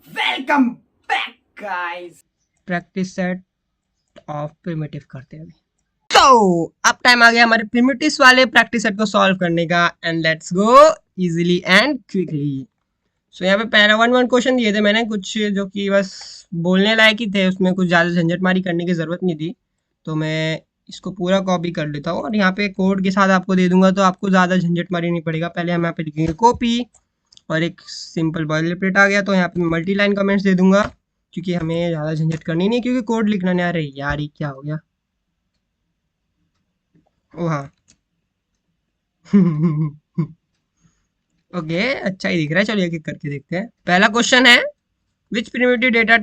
Welcome back guys. Practice set of primitive करते हैं अभी। तो अब टाइम आ गया हमारे प्रिमिटिव्स वाले प्रैक्टिस सेट को सॉल्व करने का and let's go easily and quickly. So यहाँ पे पहला वन क्वेश्चन दिए थे मैंने कुछ जो कि बस बोलने लायक ही थे, उसमें कुछ ज़्यादा झंझटमारी करने की ज़रूरत नहीं थी। तो मैं इसको पूरा कॉपी कर लेता हूँ और यहाँ पे कोड के साथ आपको दे दूंगा, तो आपको ज़्यादा झंझटमारी नहीं पड़ेगा। पहले हम यहाँ पे लिखेंगे कॉपी और एक सिंपल बॉयलरप्लेट आ गया, तो यहाँ पे मल्टी लाइन कमेंट्स दे दूंगा क्योंकि हमें ज़्यादा झंझट करनी नहीं, क्योंकि कोड लिखना नहीं आ रही यार। ये क्या हो गया? ओ हाँ ओके, अच्छा ही दिख रहा है। चलिए एक एक करके देखते हैं। पहला क्वेश्चन है, which primitive data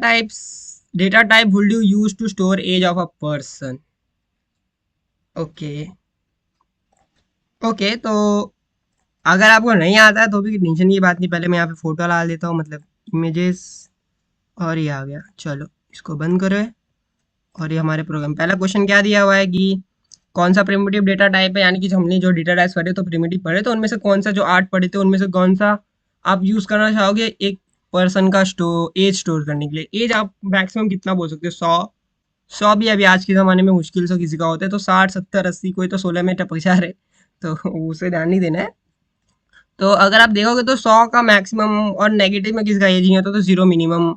type would you use to store age of a person? Okay okay, तो अगर आपको नहीं आता है तो भी टेंशन की बात नहीं। पहले मैं यहाँ पे फोटो डाल देता हूँ, मतलब इमेजेस, और ये आ गया। चलो इसको बंद करें और ये हमारे प्रोग्राम। पहला क्वेश्चन क्या दिया हुआ है कि कौन सा प्रिमिटिव डेटा टाइप है, यानी कि हमने जो डेटा टाइप्स पढ़े तो प्रिमिटिव पढ़े, तो उनमें से कौन सा, जो 8 पढ़े थे उनमें से कौन सा आप यूज करना चाहोगे एक पर्सन का एज स्टोर करने के लिए? एज आप मैक्सिमम कितना बोल सकते हो? 100 भी अभी आज के ज़माने में मुश्किल से किसी का होता है, तो 60 70 80, कोई तो 16 में टपक जा रहे, तो उसे ध्यान नहीं देना है। तो अगर आप देखोगे तो 100 का मैक्सिमम और नेगेटिव में किसका एज नहीं होता, तो 0 मिनिमम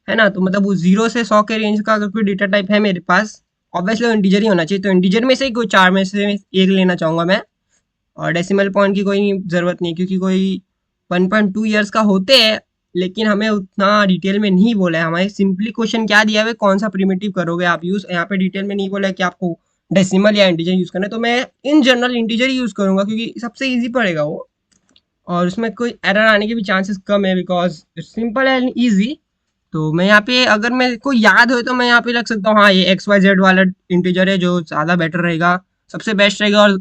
है ना। तो मतलब वो 0 से 100 के रेंज का अगर कोई डेटा टाइप है मेरे पास, ऑब्वियसली इंटीजर ही होना चाहिए। तो इंटीजर में से ही कोई 4 में से एक लेना चाहूँगा मैं। और डेसिमल पॉइंट की कोई ज़रूरत नहीं, क्योंकि कोई 1.2 ईयर्स का होते हैं, लेकिन हमें उतना डिटेल में नहीं बोला है। हमारे सिंपली क्वेश्चन क्या दिया हुआ है, कौन सा प्रिमिटिव करोगे आप यूज़। यहाँ पे डिटेल में नहीं बोला है कि आपको डेसिमल या इंटीजर यूज़ करना है, तो मैं in general integer he use करूँगा क्योंकि सबसे ईजी पड़ेगा वो, और उसमें कोई एरर आने के भी चांसेस कम है, because it's simple and easy. तो मैं यहाँ पे, अगर मेरे को याद हो तो मैं यहाँ पे लग सकता हूँ, हाँ ये XYZ वाला इंटीजर है जो ज़्यादा बेटर रहेगा, सबसे बेस्ट रहेगा और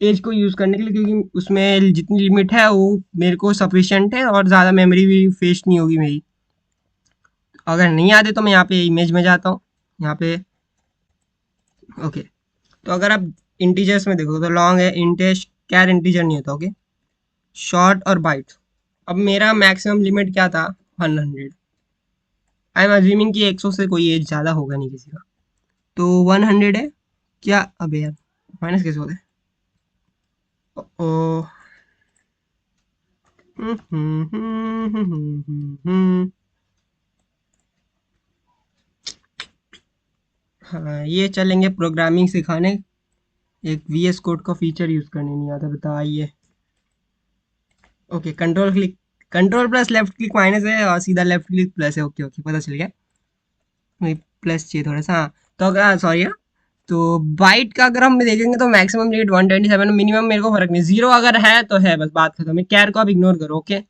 एज को यूज़ करने के लिए, क्योंकि उसमें जितनी लिमिट है वो मेरे को सफिशिएंट है और ज़्यादा मेमोरी भी वेस्ट नहीं होगी मेरी। अगर नहीं याद है तो मैं यहाँ पे इमेज में जाता हूँ, यहाँ पे ओके। तो अगर आप इंटीजर्स में देखो तो लॉन्ग है, इंटेज कैर इंटीजर नहीं होता। ओके, शॉर्ट और बाइट। अब मेरा मैक्सिमम लिमिट क्या था? 100। आई एम अज्यूमिंग कि 100 से कोई एज ज़्यादा होगा नहीं किसी का, तो 100 है क्या? अबे यार माइनस कैसे होता है? ओ हाँ, ये चलेंगे प्रोग्रामिंग सिखाने। एक VS कोड का फीचर यूज़ करने नहीं आता, बताइए। Okay, control plus left click minus है और सीधा लेफ्ट क्लिक प्लस है। ओके ओके, पता चल गया। मुझे प्लस चाहिए थोड़ा सा। हाँ, तो अगर सॉरी, हाँ, तो बाइट का अगर हम देखेंगे तो मैक्सिमम रेट 127, मिनिमम मेरे को फर्क नहीं, 0 अगर है तो है, बस बात खत्म है। कैर को आप इग्नोर करो। ओके,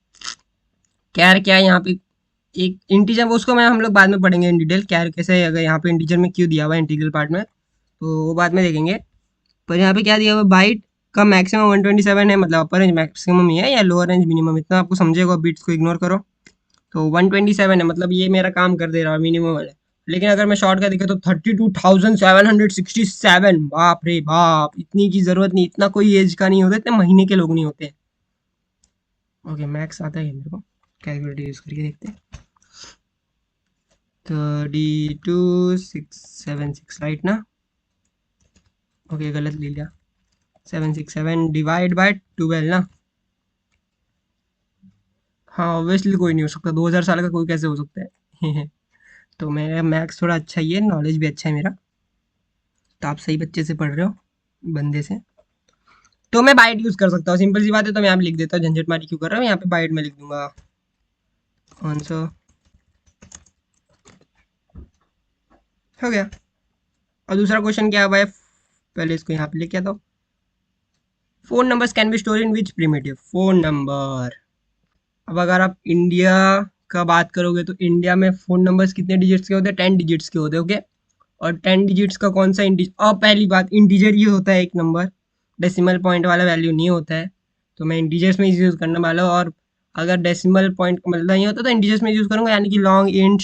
कैर क्या है यहाँ पे? एक इंटीजर, वो उसको मैं हम लोग बाद में पढ़ेंगे इन डिटेल, कैर कैसे अगर यहाँ पे इंटीजर में क्यों दिया हुआ है इंटीग्रल पार्ट में, तो वो बाद में देखेंगे। पर यहाँ पे क्या दिया हुआ है, बाइट का मैक्सिमम 127 है, मतलब अपर रेंज मैक्सिमम ही है या लोअर रेंज मिनिमम, इतना आपको समझेगा, बीट्स को इग्नोर करो। तो 127 है, मतलब ये मेरा काम कर दे रहा है, मिनिमम वाला। लेकिन अगर मैं शॉर्ट का दिखे तो 32,767, बाप रे बाप, इतनी की जरूरत नहीं, इतना कोई एज का नहीं होता, इतने महीने के लोग नहीं होते। ओके, मैक्स आता है मेरे को, कैलकुलेटर यूज करके देखते हैं। 32,676 राइट ना? ओके, गलत ले लिया। 767 डिवाइड बाय 12 ना? हाँ, ऑब्वियसली कोई नहीं हो सकता, 2000 साल का कोई कैसे हो सकता है? तो मेरा मैथ्स थोड़ा अच्छा ही है, नॉलेज भी अच्छा है मेरा, तो आप सही बच्चे से पढ़ रहे हो, बंदे से। तो मैं बाइट यूज़ कर सकता हूँ, सिंपल सी बात है। तो मैं यहाँ पे लिख देता हूँ, झंझट मारी क्यों कर रहा हूँ, यहाँ पे बाइट में लिख दूंगा आंसर। हो गया। और दूसरा क्वेश्चन क्या है भाई, पहले इसको यहाँ पे लिख आता हूँ। Phone numbers can be store in which primitive? Phone number, अब अगर आप इंडिया का बात करोगे तो इंडिया में फ़ोन नंबर्स कितने डिजिट्स के होते हैं? 10 डिजिट्स के होते हैं। ओके, और 10 डिजिट्स का कौन सा इंटीजर? और पहली बात, इंटीजर ही होता है एक नंबर, डेसिमल पॉइंट वाला वैल्यू नहीं होता है। तो मैं इंटीजर्स में यूज़ करने वाला हूँ, और अगर डेसिमल पॉइंट का मतलब नहीं होता तो इंटीजर्स में यूज़ करूँगा, यानी कि लॉन्ग, इंट,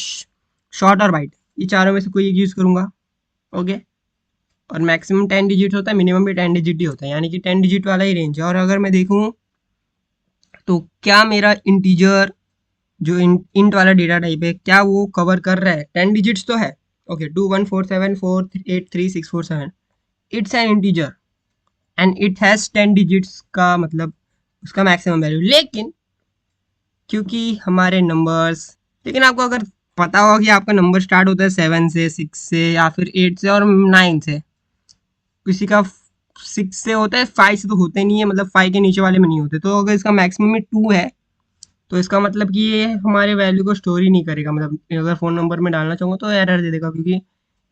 शॉर्ट और बाइट, ये चारों में से कोई एक यूज़ करूँगा। ओके, और मैक्सिमम 10 डिजिट होता है, मिनिमम भी 10 डिजिट ही होता है, यानी कि 10 डिजिट वाला ही रेंज है। और अगर मैं देखूँ तो क्या मेरा इंटीजर जो इंट वाला डेटा टाइप है, क्या वो कवर कर रहा है? 10 डिजिट्स तो है। Okay, 2147483647, it's an integer and it has 10 digits का मतलब उसका मैक्सिमम वैल्यू। लेकिन क्योंकि हमारे नंबर्स, लेकिन आपको अगर पता होगा कि आपका नंबर स्टार्ट होता है 7 से, 6 से, या फिर 8 से और 9 से, किसी का 6 से होता है, 5 से तो होते नहीं है, मतलब 5 के नीचे वाले में नहीं होते। तो अगर इसका मैक्सिमम में 2 है तो इसका मतलब कि ये हमारे वैल्यू को स्टोर ही नहीं करेगा। मतलब अगर फ़ोन नंबर में डालना चाहूँगा तो एरर दे देगा, क्योंकि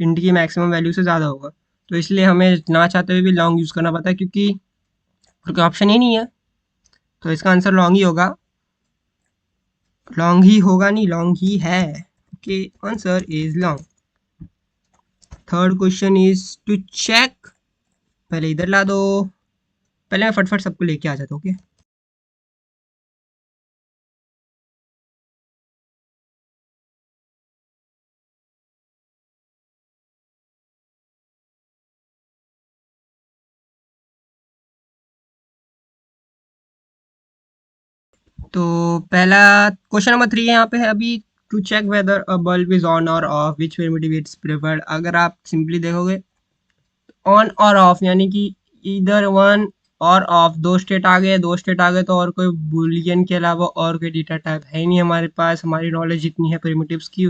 इंट की मैक्सिमम वैल्यू से ज़्यादा होगा। तो इसलिए हमें ना चाहते हुए भी लॉन्ग यूज़ करना पड़ता है, क्योंकि कोई ऑप्शन ही नहीं है। तो इसका आंसर लॉन्ग ही होगा। लॉन्ग ही होगा नहीं, लॉन्ग ही है। Okay, answer is long. Third question is to check. पहले इधर ला दो, पहले मैं फटफट सबको लेके आ जाता हूँ। ओके, तो पहला क्वेश्चन नंबर 3 यहाँ पे है अभी। To check whether a bulb is on और off, which primitive it's preferred. अगर आप सिंपली देखोगे, ऑन और ऑफ यानी कि इधर वन और ऑफ, दो स्टेट आ गए, दो स्टेट आ गए, तो और कोई बुलियन के अलावा और कोई डेटा टाइप है ही नहीं हमारे पास। हमारी नॉलेज इतनी है प्रिमिटिव्स की,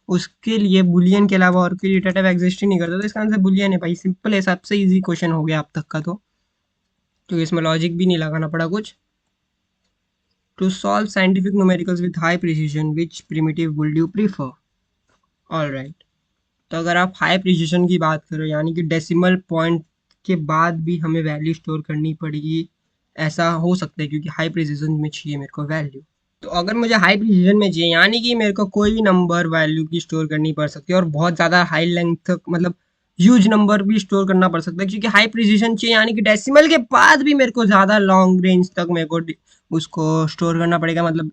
उसके लिए बुलियन के अलावा और कोई डेटा टाइप एग्जिस्ट ही नहीं करता। तो इसका आंसर बुलियन है भाई, सिंपल है, सबसे इजी क्वेश्चन हो गया अब तक का। तो इसमें लॉजिक भी नहीं लगाना पड़ा कुछ। To solve scientific numericals with high precision, which primitive would you prefer? Alright, तो अगर आप हाई प्रिसिशन की बात करो, यानी कि डेसिमल पॉइंट के बाद भी हमें वैल्यू स्टोर करनी पड़ेगी, ऐसा हो सकता है क्योंकि हाई प्रिसिशन में चाहिए मेरे को वैल्यू। तो अगर मुझे हाई प्रिसिशन में चाहिए, यानी कि मेरे को कोई भी नंबर वैल्यू की स्टोर करनी पड़ सकती है, और बहुत ज़्यादा हाई लेंथ तक, मतलब ह्यूज नंबर भी स्टोर करना पड़ सकता है, क्योंकि हाई प्रिसिशन चाहिए, यानी कि डेसिमल के बाद भी मेरे को ज़्यादा लॉन्ग रेंज तक मेरे को उसको स्टोर करना पड़ेगा। मतलब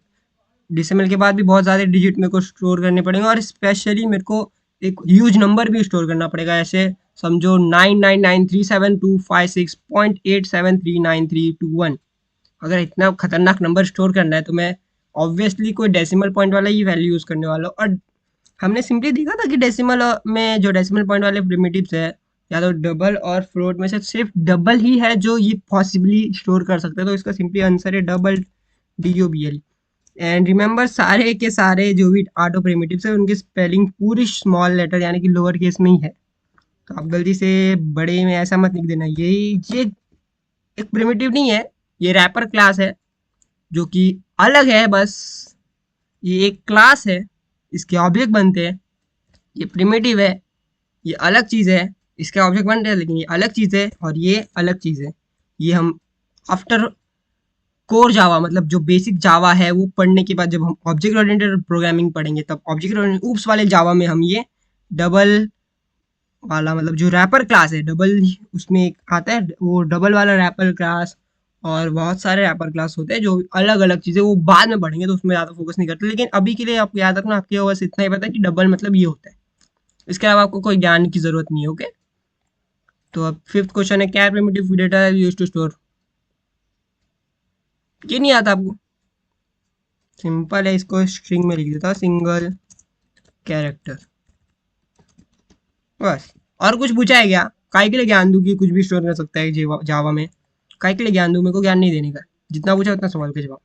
डेसिमल के बाद भी बहुत ज़्यादा डिजिट मेरे को स्टोर करने पड़ेंगे, और स्पेशली मेरे को एक ह्यूज नंबर भी स्टोर करना पड़ेगा। ऐसे समझो 999372568739321। अगर इतना खतरनाक नंबर स्टोर करना है तो मैं ऑब्वियसली कोई डेसिमल पॉइंट वाला ही वैल्यू यूज़ करने वाला हूँ। और हमने सिंपली देखा था कि डेसिमल में जो डेसिमल पॉइंट वाले प्रिमिटिव्स है, या तो डबल और फ्लोट में से सिर्फ डबल ही है जो ये पॉसिबली स्टोर कर सकते हैं। तो इसका सिंपली आंसर है डबल, DOBL। एंड रिमेंबर, सारे के सारे जो भी ऑटो प्रिमिटिव्स है उनकी स्पेलिंग पूरी स्मॉल लेटर यानी कि लोअर केस में ही है। तो आप गलती से बड़े में ऐसा मत लिख देना। ये एक प्रिमिटिव नहीं है, ये रैपर क्लास है जो कि अलग है। बस ये एक क्लास है, इसके ऑब्जेक्ट बनते हैं। ये प्रिमिटिव है, ये अलग चीज़ है। इसके ऑब्जेक्ट बनते हैं लेकिन ये अलग चीज़ है, और ये अलग चीज़ है। ये हम आफ्टर कोर जावा, मतलब जो बेसिक जावा है वो पढ़ने के बाद जब हम ऑब्जेक्ट ओरिएंटेड प्रोग्रामिंग पढ़ेंगे, तब ऑब्जेक्ट ओरिएंटेड ऊप्स वाले जावा में हम ये डबल वाला, मतलब जो रैपर क्लास है डबल, उसमें एक आता है वो डबल वाला रैपर क्लास, और बहुत सारे रैपर क्लास होते हैं जो अलग अलग चीज़ें वो बाद में पढ़ेंगे, तो उसमें ज़्यादा फोकस नहीं करते। लेकिन अभी के लिए आपको याद रखना, आपके बस इतना ही पता है कि डबल मतलब ये होता है। इसके अलावा आपको कोई ज्ञान की जरूरत नहीं है। ओके, तो अब फिफ्थ क्वेश्चन है, क्या primitive data use to store. ये नहीं आता आपको? सिंपल है, इसको स्ट्रिंग में लिख देता, सिंगल कैरेक्टर, बस। और कुछ पूछा है क्या? काय के लिए ज्ञान दूं कि कुछ भी स्टोर कर सकता है जावा में? काय के लिए ज्ञान दूं? मेरे को ज्ञान नहीं देने का, जितना पूछा उतना सवाल का जवाब।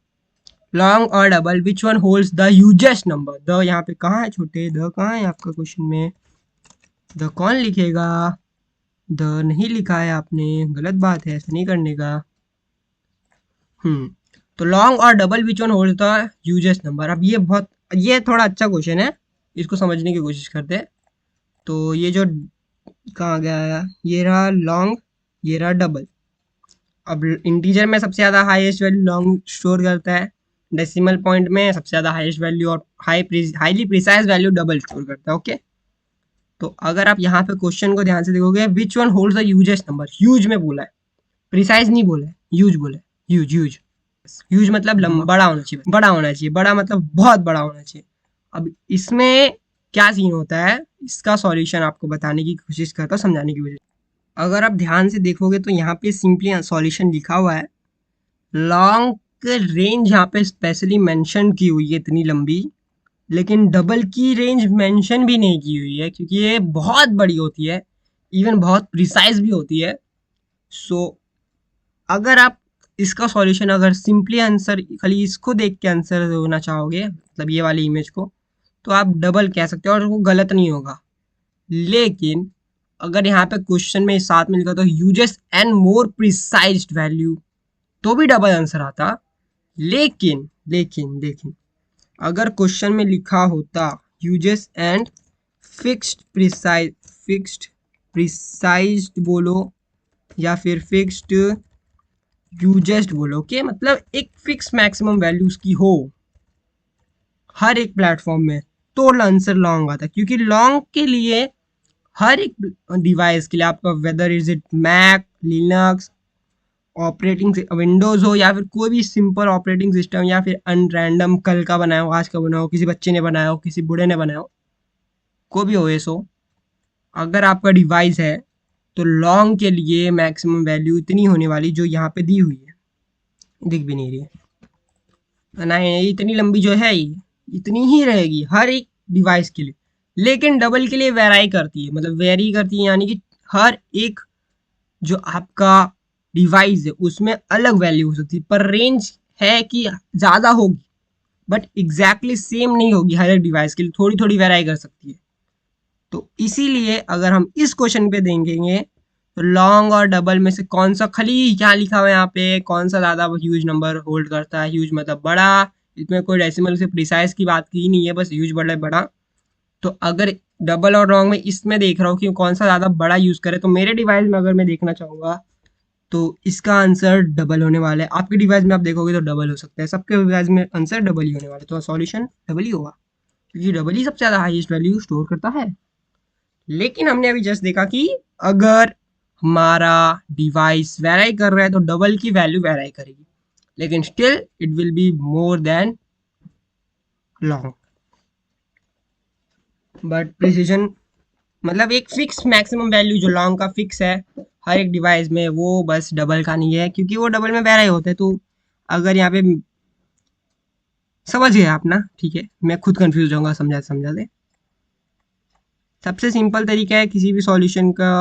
लॉन्ग और double, which one holds the hugest number. The यहाँ पे कहाँ है छोटे, द कहाँ है आपका क्वेश्चन में? द कौन लिखेगा? द नहीं लिखा है आपने, गलत बात है, ऐसा नहीं करने का। तो लॉन्ग और double, which one holds the hugest number. अब ये थोड़ा अच्छा क्वेश्चन है, इसको समझने की कोशिश करते हैं। तो ये जो कहाँ गया, ये रहा लॉन्ग, ये रहा डबल। अब इंटीजर में सबसे ज़्यादा हाईएस्ट वैल्यू लॉन्ग स्टोर करता है, डेसिमल पॉइंट में सबसे ज़्यादा हाईएस्ट वैल्यू और highly precise value double store करता है। ओके, तो अगर आप यहाँ पे क्वेश्चन को ध्यान से देखोगे, which one holds the hugest number, huge में बोला है, प्रिसाइज नहीं बोला है, ह्यूज बोला है। ह्यूज ह्यूज ह्यूज मतलब लंबा, बड़ा होना चाहिए, बड़ा होना चाहिए, बड़ा मतलब बहुत बड़ा होना चाहिए। अब इसमें क्या सीन होता है, इसका सॉल्यूशन आपको बताने की कोशिश करता हूँ, समझाने की कोशिश। अगर आप ध्यान से देखोगे तो यहाँ पे सिंपली सॉल्यूशन लिखा हुआ है, लॉन्ग एक रेंज यहाँ पे स्पेशली मेंशन की हुई है इतनी लंबी, लेकिन डबल की रेंज मेंशन भी नहीं की हुई है क्योंकि ये बहुत बड़ी होती है, इवन बहुत प्रिसाइज भी होती है। सो अगर आप इसका सॉल्यूशन अगर सिंपली आंसर खाली इसको देख के आंसर होना चाहोगे, मतलब ये वाली इमेज को, तो आप डबल कह सकते हो और वो गलत नहीं होगा। लेकिन अगर यहाँ पे क्वेश्चन में साथ में लिखा तो uses and more precised value, तो भी डबल आंसर आता। लेकिन लेकिन लेकिन अगर क्वेश्चन में लिखा होता यूजेस एंड फिक्स्ड प्रिसाइज्ड बोलो या फिर फिक्स्ड यूजेस्ट बोलो के, मतलब एक फिक्स मैक्सिमम वैल्यूज की हो हर एक प्लेटफॉर्म में, तो आंसर लॉन्ग आता। क्योंकि लॉन्ग के लिए हर एक डिवाइस के लिए आपका whether is it Mac, Linux, operating Windows हो या फिर कोई भी सिंपल ऑपरेटिंग सिस्टम या फिर अनरैंडम कल का बनाया हो, आज का बनाया हो, किसी बच्चे ने बनाया हो, किसी बूढ़े ने बनाया हो, कोई भी ओएस हो, अगर आपका डिवाइस है तो लॉन्ग के लिए मैक्सिमम वैल्यू इतनी होने वाली जो यहाँ पे दी हुई है, दिख भी नहीं रही है ना, इतनी लंबी जो है ये इतनी ही रहेगी हर एक डिवाइस के लिए। लेकिन डबल के लिए वेराई करती है, मतलब वेरी करती है, यानी कि हर एक जो आपका डिवाइस है उसमें अलग वैल्यू हो सकती है, पर रेंज है कि ज़्यादा होगी, बट एग्जैक्टली सेम नहीं होगी हर एक डिवाइस के लिए, थोड़ी थोड़ी वेराई कर सकती है। तो इसीलिए अगर हम इस क्वेश्चन पे देखेंगे तो लॉन्ग और डबल में से कौन सा, खाली क्या लिखा हुआ है यहाँ पे, कौन सा ज़्यादा ह्यूज नंबर होल्ड करता है, ह्यूज मतलब बड़ा, इसमें कोई डेसिमल से प्रिसाइज की बात की नहीं है, बस ह्यूज बड़ा बड़ा। तो अगर डबल और लॉन्ग में इसमें देख रहा हूँ कि कौन सा ज़्यादा बड़ा यूज़ करे, तो मेरे डिवाइस में अगर मैं देखना चाहूँगा तो इसका आंसर डबल होने वाला है। आपके डिवाइस में आप देखोगे तो डबल हो सकता है, सबके डिवाइस में आंसर डबल ही होने वाला है, तो सॉल्यूशन डबल ही होगा क्योंकि डबल ही सबसे ज़्यादा हाईएस्ट वैल्यू स्टोर करता है। लेकिन हमने अभी जस्ट देखा कि अगर हमारा डिवाइस वेराई कर रहा है तो डबल की वैल्यू वेराई करेगी, लेकिन still it will be more than long. But precision मतलब एक फिक्स मैक्सिमम वैल्यू जो लॉन्ग का फिक्स है हर एक डिवाइस में, वो बस डबल का नहीं है क्योंकि वो डबल में वेराई होता है। तो अगर यहाँ पे समझ गए आप ना, ठीक है, मैं खुद कंफ्यूज जाऊंगा समझा समझा दे। सबसे सिंपल तरीका है किसी भी सॉल्यूशन का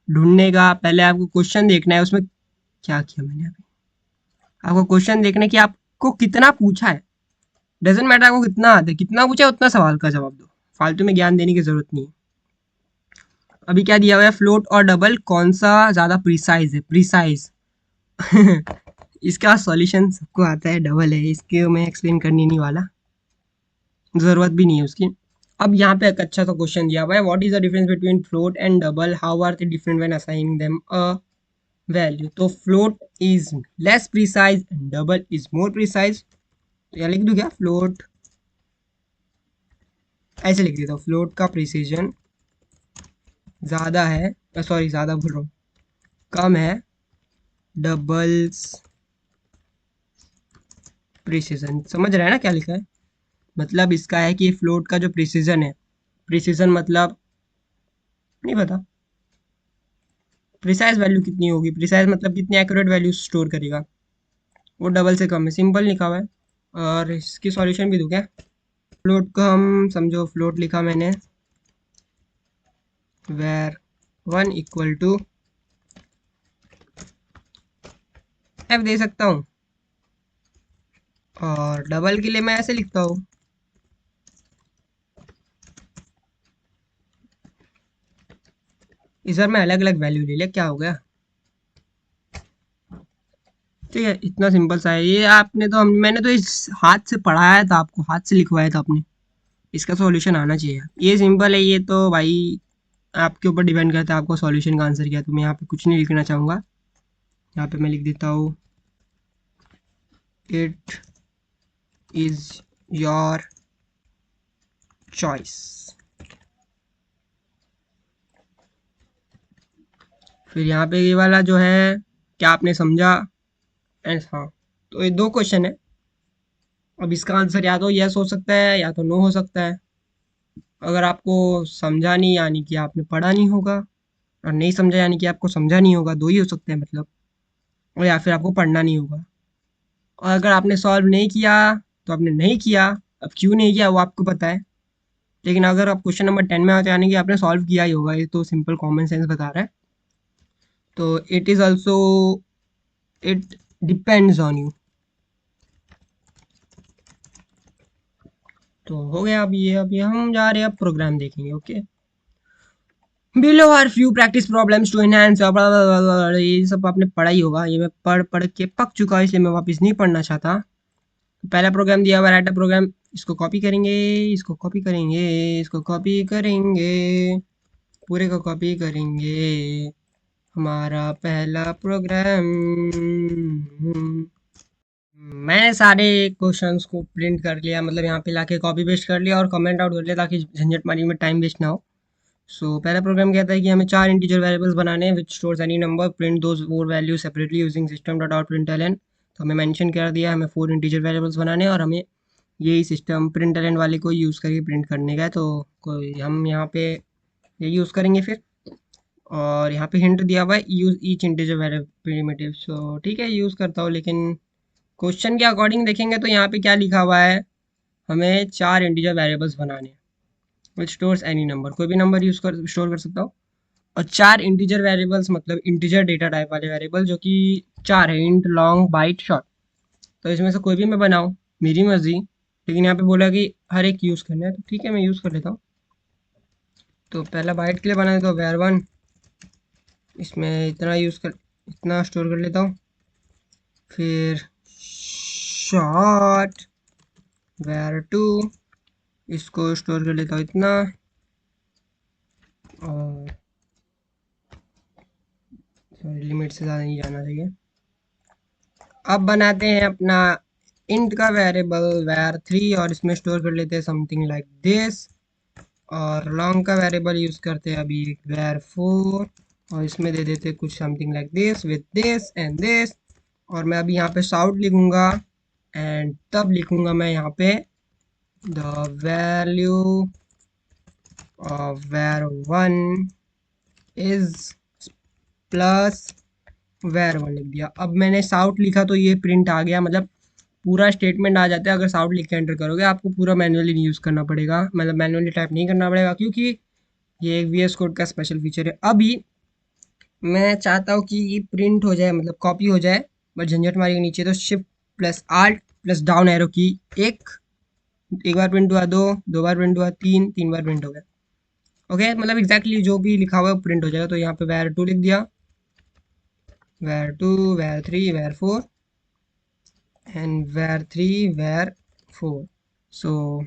ढूंढने का, पहले आपको क्वेश्चन देखना है, उसमें क्या किया मैंने अभी, आपको क्वेश्चन देखना है कि आपको कितना पूछा है, डजेंट मैटर आपको कितना आता है, कितना पूछा है उतना सवाल का जवाब दो, फालतू में ज्ञान देने की जरूरत नहीं है। अभी क्या दिया हुआ है, फ्लोट और डबल कौन सा ज़्यादा प्रिसाइज है, प्रिसाइज इसका सॉल्यूशन सबको आता है, डबल है, इसके मैं एक्सप्लेन करने नहीं वाला, ज़रूरत भी नहीं है उसकी। अब यहाँ पे एक अच्छा सा क्वेश्चन दिया हुआ है, what is the difference between float and double, how are they different when assigning them a value. तो float is less precise and double is more precise. तो यहाँ लिख दूँ क्या, फ्लोट ऐसे लिख देता हूँ, फ्लोट का प्रिसीजन ज़्यादा है, सॉरी ज़्यादा बोल रहा हूँ, कम है डबल्स प्रिसीजन। समझ रहे हैं ना क्या लिखा है, मतलब इसका है कि फ्लोट का जो प्रिसीजन है, प्रिसीजन मतलब नहीं पता, प्रिसाइज वैल्यू कितनी होगी, प्रिसाइज मतलब कितनी एक्यूरेट वैल्यू स्टोर करेगा, वो डबल से कम है, सिंपल लिखा हुआ है। और इसकी सॉल्यूशन भी दूँ क्या, फ्लोट को हम समझो, फ्लोट लिखा मैंने वेर 1 इक्वल टू एफ दे सकता हूँ, और डबल के लिए मैं ऐसे लिखता हूँ, इस बार मैं अलग अलग वैल्यू ले लिया, क्या हो गया, ठीक है, इतना सिंपल सा है ये। आपने तो मैंने तो इस हाथ से पढ़ाया था आपको, हाथ से लिखवाया था आपने, इसका सॉल्यूशन आना चाहिए, ये सिंपल है ये तो भाई, आपके ऊपर डिपेंड करता है आपको सॉल्यूशन का आंसर क्या है। तो मैं यहाँ पे कुछ नहीं लिखना चाहूँगा, यहाँ पे मैं लिख देता हूँ इट इज योर चॉइस। फिर यहाँ पे ये वाला जो है, क्या आपने समझा, एंड हाँ, तो ये दो क्वेश्चन है, अब इसका आंसर या तो यस हो सकता है या तो नो हो सकता है। अगर आपको समझा नहीं यानी कि आपने पढ़ा नहीं होगा, और नहीं समझा यानी कि आपको समझा नहीं होगा, दो ही हो सकते हैं मतलब, और या फिर आपको पढ़ना नहीं होगा। और अगर आपने सॉल्व नहीं किया तो आपने नहीं किया, अब क्यों नहीं किया वो आपको पता है, लेकिन अगर आप क्वेश्चन नंबर 10 में आते यानी कि आपने सॉल्व किया ही होगा, ये तो सिंपल कॉमन सेंस बता रहा है। तो it is also, it depends on you. तो हो गया। अब ये हम जा रहे हैं, अब प्रोग्राम देखेंगे। Okay, below are few practice problems to enhance, ये सब आपने पढ़ा ही होगा, ये मैं पढ़ पढ़ के पक चुका हूँ, इसलिए मैं वापस नहीं पढ़ना चाहता। पहला प्रोग्राम दिया हुआ राइट अ प्रोग्राम, इसको कॉपी करेंगे, इसको कॉपी करेंगे, इसको कॉपी करेंगे, पूरे को कॉपी करेंगे। हमारा पहला प्रोग्राम, मैंने सारे क्वेश्चंस को प्रिंट कर लिया, मतलब यहाँ पे लाके कॉपी पेस्ट कर लिया और कमेंट आउट कर लिया ताकि झंझट मारी में टाइम वेस्ट ना हो। सो पहला प्रोग्राम कहता है कि हमें 4 इंटीजर वेरिएबल्स बनाने हैं which stores any number, print those 4 values separately using system dot out println. तो हमें मेंशन कर दिया हमें 4 इंटीजर वेरिएबल्स बनाने हैं और हमें यही सिस्टम प्रिंटलन वाले को यूज़ करके प्रिंट करने का है। तो कोई हम यहाँ पे ये यूज़ करेंगे फिर। और यहाँ पे हिंट दिया हुआ है use each integer variable primitive. So ठीक है, यूज़ करता हूँ, लेकिन क्वेश्चन के अकॉर्डिंग देखेंगे तो यहाँ पे क्या लिखा हुआ है, हमें 4 इंटीजर वेरिएबल्स बनाने हैं विच स्टोर्स एनी नंबर, कोई भी नंबर यूज़ कर स्टोर कर सकता हूँ। और 4 इंटीजर वेरिएबल्स मतलब इंटीजर डेटा टाइप वाले वेरिएबल जो कि 4 है, इंट लॉन्ग बाइट शॉर्ट। तो इसमें से कोई भी मैं बनाऊँ, मेरी मर्जी, लेकिन यहाँ पे बोला कि हर एक यूज़ करना है, तो ठीक है मैं यूज़ कर लेता हूँ। तो पहला बाइट के लिए बना तो वेर वन, इसमें इतना यूज़ कर, इतना स्टोर कर लेता हूँ। फिर शॉर्ट वेर टू, इसको स्टोर कर लेता हूँ इतना। और सॉरी, लिमिट से ज़्यादा नहीं जाना चाहिए। अब बनाते हैं अपना इंट का वेरिएबल var 3 और इसमें स्टोर कर लेते हैं समथिंग लाइक दिस। और लॉन्ग का वेरिएबल यूज़ करते हैं अभी var 4 और इसमें दे देते हैं कुछ something like this with this and this. और मैं अभी यहाँ पे शाउट लिखूँगा एंड तब लिखूँगा मैं यहाँ पे the value of var 1 is plus var 1 लिख दिया। अब मैंने साउट लिखा तो ये प्रिंट आ गया, मतलब पूरा स्टेटमेंट आ जाता है। अगर साउट लिख के एंटर करोगे आपको पूरा मैनुअली नहीं यूज़ करना पड़ेगा, मतलब मैनुअली टाइप नहीं करना पड़ेगा, क्योंकि ये एक VS कोड का स्पेशल फीचर है। अभी मैं चाहता हूँ कि ये प्रिंट हो जाए, मतलब कॉपी हो जाए, बट झंझट मारी के नीचे तो shift plus alt plus down arrow की, एक एक बार प्रिंट हुआ, दो बार प्रिंट हुआ, तीन बार प्रिंट हो गया। ओके, मतलब एग्जैक्टली जो भी लिखा हुआ है वो प्रिंट हो जाएगा। तो यहाँ पे var 2 लिख दिया, var 2 var 3 var 4 and var 3 var 4। So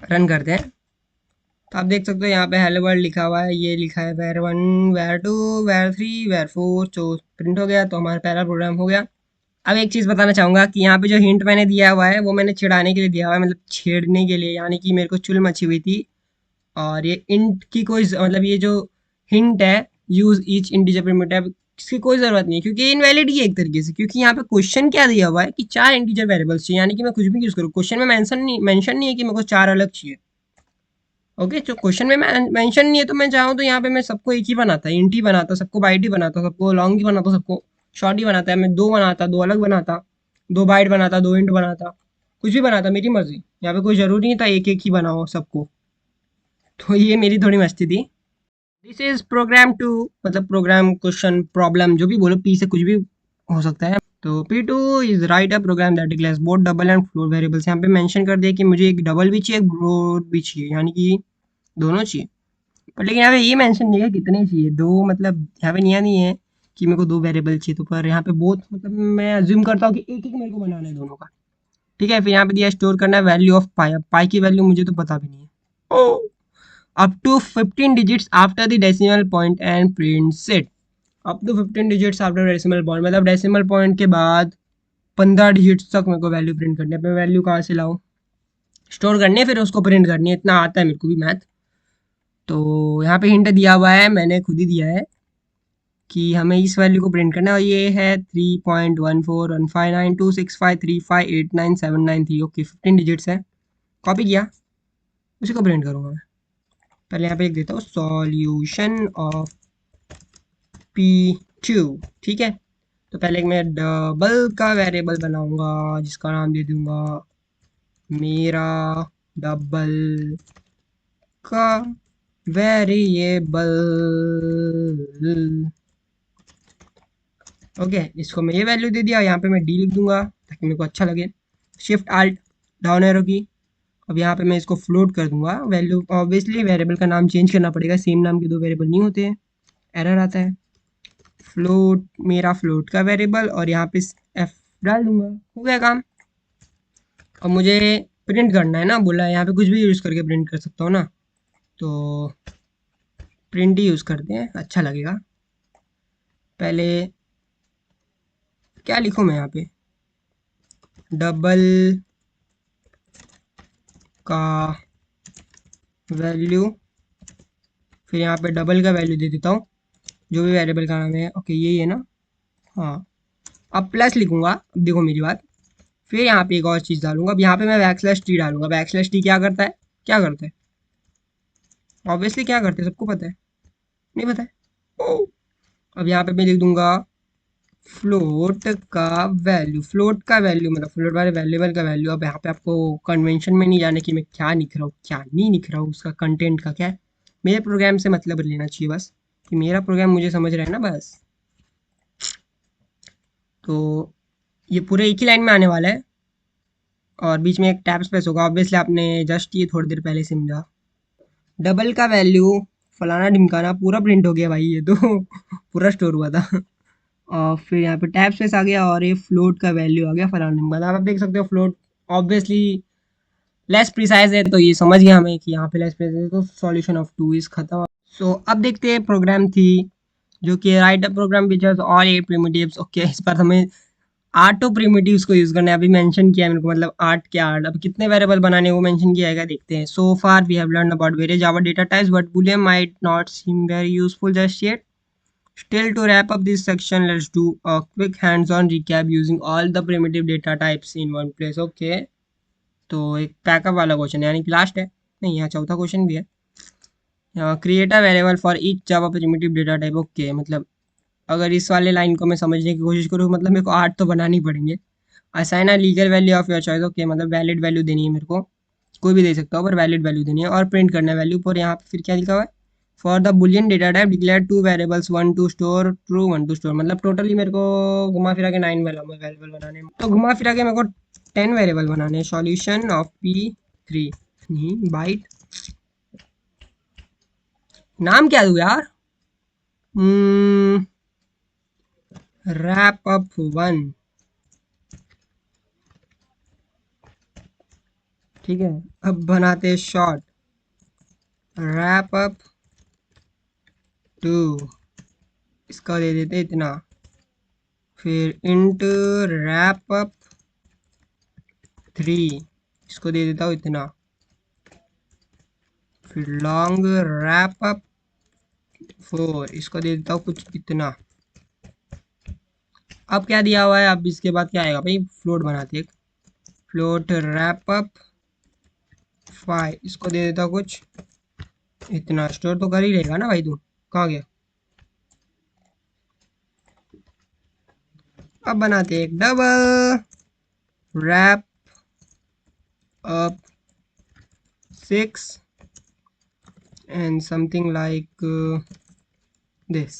run करते हैं। तो आप देख सकते हो यहाँ पे हेलो वर्ल्ड लिखा हुआ है, ये लिखा है var 1 var 2 var 3 var 4। तो प्रिंट हो गया, तो हमारा पहला प्रोग्राम हो गया। अब एक चीज़ बताना चाहूँगा कि यहाँ पे जो हिंट मैंने दिया हुआ है वो मैंने चिढ़ाने के लिए दिया हुआ है, मतलब छेड़ने के लिए, यानी कि मेरे को चुल मची हुई थी। और ये इंट की कोई मतलब ये जो हिंट है यूज ईच इंटीजर प्रिमिटिव, इसकी कोई ज़रूरत नहीं है, क्योंकि ये इनवैलिड ही है एक तरीके से, क्योंकि यहाँ पे क्वेश्चन क्या दिया हुआ है कि 4 इंटीजर वेरिएबल्स चाहिए, यानी कि मैं कुछ भी यूज़ करूँ, क्वेश्चन में मेंशन नहीं है कि मेरे को 4 अलग चाहिए। ओके, जो क्वेश्चन में मेंशन नहीं है, तो मैं चाहूँ तो यहाँ पे मैं सबको एक ही बनाता, इंट ही बनाता, सबको बाइट ही बनाता, सबको लॉन्ग ही बनाता, सबको शॉर्ट ही बनाता है। मैं दो बनाता, दो अलग बनाता, दो बाइट बनाता, दो इंट बनाता, कुछ भी बनाता, मेरी मर्जी। यहाँ पे कोई ज़रूरी नहीं था एक एक ही बनाओ सबको। तो ये मेरी थोड़ी मस्ती थी। दिस इज प्रोग्राम टू, मतलब प्रोग्राम क्वेश्चन प्रॉब्लम जो भी बोलो, पी से कुछ भी हो सकता है। तो P2 is write a program that declares both double and float variables. यहाँ पे मेंशन कर दिया कि मुझे एक डबल भी चाहिए, एक फ्लोर भी चाहिए, यानी कि दोनों चाहिए। पर लेकिन यहाँ पे ये मेंशन नहीं है कितने चाहिए, दो, मतलब यहाँ पे नहीं है कि मेरे को दो वेरिएबल चाहिए। तो पर यहाँ पे बोथ, मतलब मैं अज्यूम करता हूँ कि एक एक मेरे को बनाना है दोनों का। ठीक है, फिर यहाँ पे दिया स्टोर करना है वैल्यू ऑफ पाई। अब पाई की वैल्यू मुझे तो पता भी नहीं है। up to 15 digits after the decimal point and prints it। up to 15 digits after decimal point, मतलब डेसिमल पॉइंट के बाद 15 डिजिट्स तक मेरे को वैल्यू प्रिंट करनी है। मैं वैल्यू कहाँ से लाऊं, स्टोर करनी है फिर उसको प्रिंट करनी है, इतना आता है मेरे को भी मैथ। तो यहाँ पे हिंट दिया हुआ है, मैंने खुद ही दिया है कि हमें इस वैल्यू को प्रिंट करना है, और ये है 3.14159265358979 ओके, 15 डिजिट्स है, कॉपी किया, उसी को प्रिंट करूँगा मैं। पहले यहाँ पे लिख देता हूँ सॉल्यूशन ऑफ P2। ठीक है, तो पहले मैं डबल का वेरिएबल बनाऊंगा जिसका नाम दे दूंगा मेरा डबल का वेरिएबल। ओके, इसको मैं ये वैल्यू दे दिया, यहाँ पे मैं डी लिख दूंगा ताकि मेरे को अच्छा लगे। शिफ्ट आल्ट डाउन एरो की। अब यहाँ पे मैं इसको फ्लोट कर दूंगा वैल्यू। ऑब्वियसली वेरिएबल का नाम चेंज करना पड़ेगा, सेम नाम के दो वेरिएबल नहीं होते हैं, एरर आता है। फ्लोट, मेरा फ्लोट का वेरिएबल, और यहाँ पे एफ डाल दूंगा, हो गया काम। अब मुझे प्रिंट करना है ना, बोला है यहाँ पे कुछ भी यूज़ करके प्रिंट कर सकता हूँ ना, तो प्रिंट ही यूज़ करते हैं, अच्छा लगेगा। पहले क्या लिखूँ मैं यहाँ पे, डबल का वैल्यू, फिर यहाँ पे डबल का वैल्यू दे देता हूँ, जो भी वेरिएबल का नाम है। ओके, यही है ना, हाँ। अब प्लस लिखूंगा, अब देखो मेरी बात, फिर यहाँ पे एक और चीज़ डालूंगा। अब यहाँ पे मैं बैकस्लैश टी डालूंगा। बैकस्लैश टी क्या करता है, क्या करता है, ऑब्वियसली क्या करते हैं सबको पता है, नहीं पता है। ओ, अब यहाँ पे मैं लिख दूंगा फ्लोट का वैल्यू। फ्लोट का वैल्यू मतलब फ्लोट वाले वेरिएबल का वैल्यू। अब यहाँ पे आपको कन्वेंशन में नहीं जाने कि मैं क्या लिख रहा हूँ क्या नहीं लिख रहा हूँ, उसका कंटेंट का क्या है, मेरे प्रोग्राम से मतलब लेना चाहिए बस, कि मेरा प्रोग्राम मुझे समझ रहा है ना बस। तो ये पूरे एक ही लाइन में आने वाला है, और बीच में एक टैब स्पेस होगा, ऑब्वियसली आपने जस्ट ये थोड़ी देर पहले समझा। डबल का वैल्यू फलाना ढिमकाना पूरा प्रिंट हो गया भाई, ये तो पूरा स्टोर हुआ था। और फिर यहाँ पे टैब स्पेस आ गया, और ये फ्लोट का वैल्यू आ गया फलाना ढिमकाना। आप देख सकते हो फ्लोट ऑब्वियसली लेस प्रिसाइज है, तो ये समझ गया हमें कि यहाँ पे लेस प्रिसाइज है, तो सॉल्यूशन ऑफ टू इज खत्म। सो अब देखते हैं प्रोग्राम थी, जो कि write a program which has all 8 primitives. Okay, इस पर हमें आठों प्रिमिटिव्स को यूज करना है। अभी मेंशन किया है मेरे को, मतलब 8 के 8। अब कितने वेरिएबल बनाने वो मेंशन किया है, देखते हैं। So far we have learn about various Java data types, but boolean might not seem very useful just yet. Still, to wrap up this section, let's do a quick hands-on recap using all the primitive data types in one place. Okay, तो एक pack up वाला question है, यानी कि last है, नहीं यहाँ चौथा क्वेश्चन भी है। Create a variable for each Java primitive data type. Okay, मतलब अगर इस वाले लाइन को मैं समझने की कोशिश करूँ, मतलब मेरे को 8 तो बनानी पड़ेंगे। Assign a legal value of your choice. Okay, मतलब वैलिड वैल्यू देनी है मेरे को, कोई भी दे सकता हो पर वैलिड वैल्यू देनी है, और प्रिंट करना है वैल्यू पर। यहाँ पे फिर क्या लिखा हुआ है, for the boolean data type declare 2 variables, 1 to store true 1 to store. मतलब टोटली मेरे को घुमा फिरा के 9 वेरिएबल बनाने हैं। तो घुमा फिरा के मेरे को 10 वेरिएबल बनाने हैं। सॉल्यूशन ऑफ P3 नहीं बाइट, नाम क्या दूँ यार, रैप अप 1, ठीक है। अब बनाते शॉर्ट, रैप अप 2, इसका दे देते इतना। फिर इंट रैप अप 3, इसको दे देता हूँ इतना। फिर लॉन्ग रैप अप 4, इसको दे देता हूँ कुछ इतना। अब क्या दिया हुआ है, अब इसके बाद क्या आएगा भाई, फ्लोट बनाते हैं। फ्लोट रैप अप 5, इसको दे देता हूँ कुछ इतना। स्टोर तो कर ही रहेगा ना भाई, तू कहाँ गया। अब बनाते एक double wrap up 6 and something like this.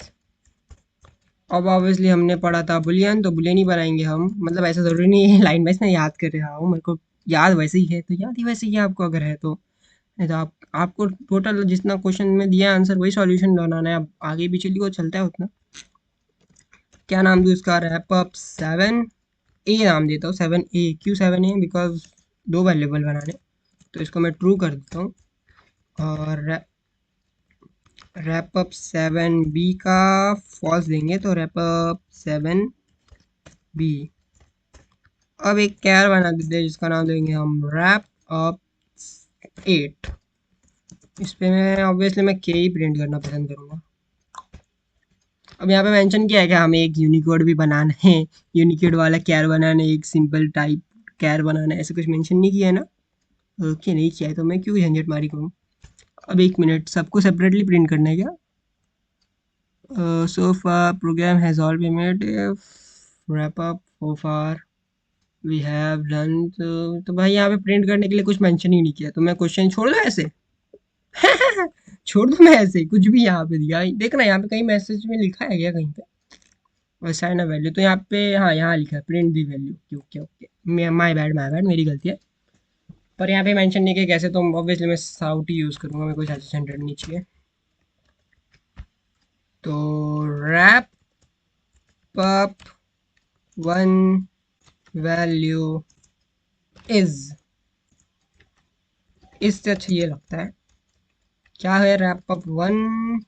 अब ऑब्वियसली हमने पढ़ा था बुलियन, तो बुलियन ही बनाएंगे हम। मतलब ऐसा ज़रूरी नहीं है लाइन वाइज मैं याद कर रहा हूँ, मेरे को याद वैसे ही है तो याद ही वैसे ही है आपको, अगर है तो। नहीं तो आपको टोटल जितना क्वेश्चन में दिया आंसर वही सॉल्यूशन बनाना है। अब आगे भी चलिए वो चलता है उतना। क्या नाम दूँ इसका, रैप अप 7 ए नाम देता हूँ। 7 ए, क्यों 7 ए, बिकॉज 2 वेरिएबल बनाने, तो इसको मैं ट्रू कर देता हूँ। और रैप अप 7 बी का फॉल्स देंगे, तो रैप अप 7 बी। अब एक कैर बना देते हैं जिसका नाम देंगे हम रैप अप 8। इस पे मैं ऑब्वियसली मैं के ही प्रिंट करना पसंद करूँगा। अब यहाँ पे मेंशन किया है कि हमें एक यूनिकोड भी बनाना है, यूनिकोड वाला कैर बनाना है, एक सिंपल टाइप कैर बनाना है, ऐसे कुछ मेंशन नहीं किया है ना। ओके, नहीं किया है तो मैं क्यों झंझट मारी करूँ। अब एक मिनट, सबको सेपरेटली प्रिंट करना है क्या। So far program has all been made, wrap up so far we have done. तो भाई यहाँ पे प्रिंट करने के लिए कुछ मेंशन ही नहीं किया, तो मैं क्वेश्चन छोड़ दूँ ऐसे? छोड़ दूँ मैं ऐसे? कुछ भी यहाँ पे दिया देखना, यहाँ पे कहीं मैसेज में लिखा है क्या कहीं पे असाइन अ वैल्यू? तो यहाँ पे हाँ, यहाँ लिखा है print the value. Okay okay, my bad, मेरी गलती है। पर यहाँ पे मेंशन नहीं किया कैसे, तो ऑब्वियसली मैं साउट ही यूज़ करूँगा, मेरे को ज़्यादा सेंटर नहीं चाहिए। तो wrap up one value is, इससे अच्छा ये लगता है। क्या है रैप अप वन?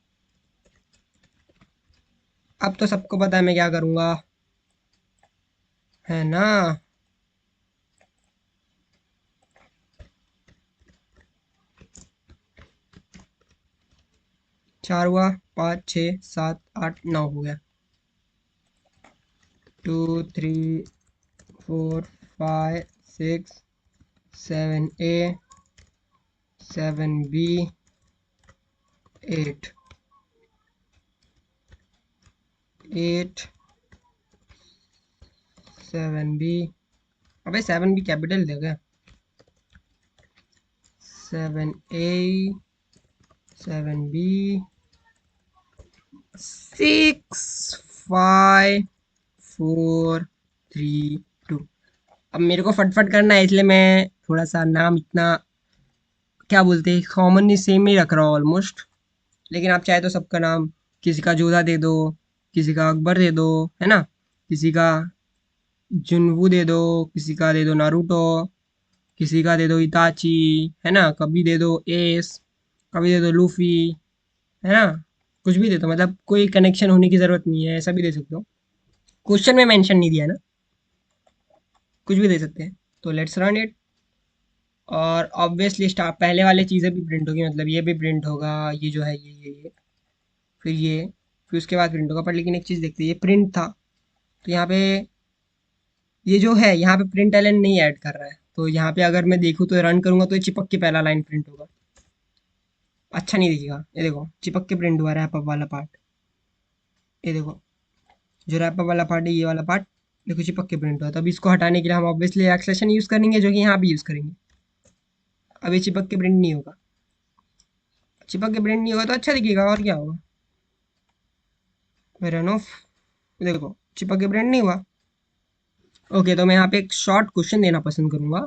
अब तो सबको पता है मैं क्या करूँगा, है ना? चार हुआ, 5 6 7 8 9 हो गया। 2 3 4 5 6 7 A 7 B 8 8 7 B। अबे 7 B कैपिटल देगा। 7 A 7 B 6 5 4 3 2। अब मेरे को फटफट करना है, इसलिए मैं थोड़ा सा नाम इतना क्या बोलते हैं कॉमनली सेम ही रख रहा हूँ ऑलमोस्ट। लेकिन आप चाहे तो सबका नाम, किसी का जोधा दे दो, किसी का अकबर दे दो, है ना? किसी का जुनवू दे दो, किसी का दे दो नारुतो, किसी का दे दो इताची, है ना? कभी दे दो एस, कभी दे दो लूफी, है ना? कुछ भी दे दो, मतलब कोई कनेक्शन होने की ज़रूरत नहीं है, ऐसा भी दे सकते हो। क्वेश्चन में मेंशन नहीं दिया ना, कुछ भी दे सकते हैं। तो लेट्स रन इट। और ऑब्वियसली स्टार पहले वाली चीज़ें भी प्रिंट होगी, मतलब ये भी प्रिंट होगा, ये जो है ये फिर ये, फिर उसके बाद प्रिंट होगा। पर लेकिन एक चीज़ देखते हैं, ये प्रिंट था, तो यहाँ पे ये जो है यहाँ पे प्रिंट एलन नहीं ऐड कर रहा है, तो यहाँ पे अगर मैं देखूँ तो रन करूँगा तो ये चिपक के पहला लाइन प्रिंट होगा, अच्छा नहीं दिखेगा। ये देखो चिपक के प्रिंट हुआ रैप अप वाला पार्ट, ये देखो जो रैप अप वाला पार्ट है ये वाला पार्ट, देखो चिपक के प्रिंट हुआ। तो अभी इसको हटाने के लिए हम ऑब्वियसली एक्सलेशन यूज़ करेंगे, जो कि यहाँ भी यूज़ करेंगे। अब ये चिपक के प्रिंट नहीं होगा, चिपक के प्रिंट नहीं होगा तो अच्छा दिखेगा, और क्या होगा? रन ऑफ, देखो चिपक के प्रिंट नहीं हुआ। ओके, तो मैं यहाँ पे एक शॉर्ट क्वेश्चन देना पसंद करूँगा।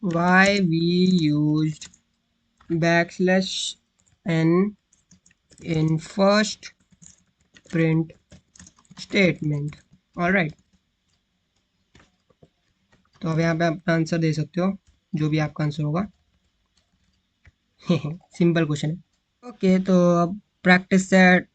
Why we use backslash n in first print statement. Alright, तो अब यहाँ पे अपना आंसर दे सकते हो, जो भी आपका आंसर होगा। सिंपल क्वेश्चन है। ओके, तो अब प्रैक्टिस सेट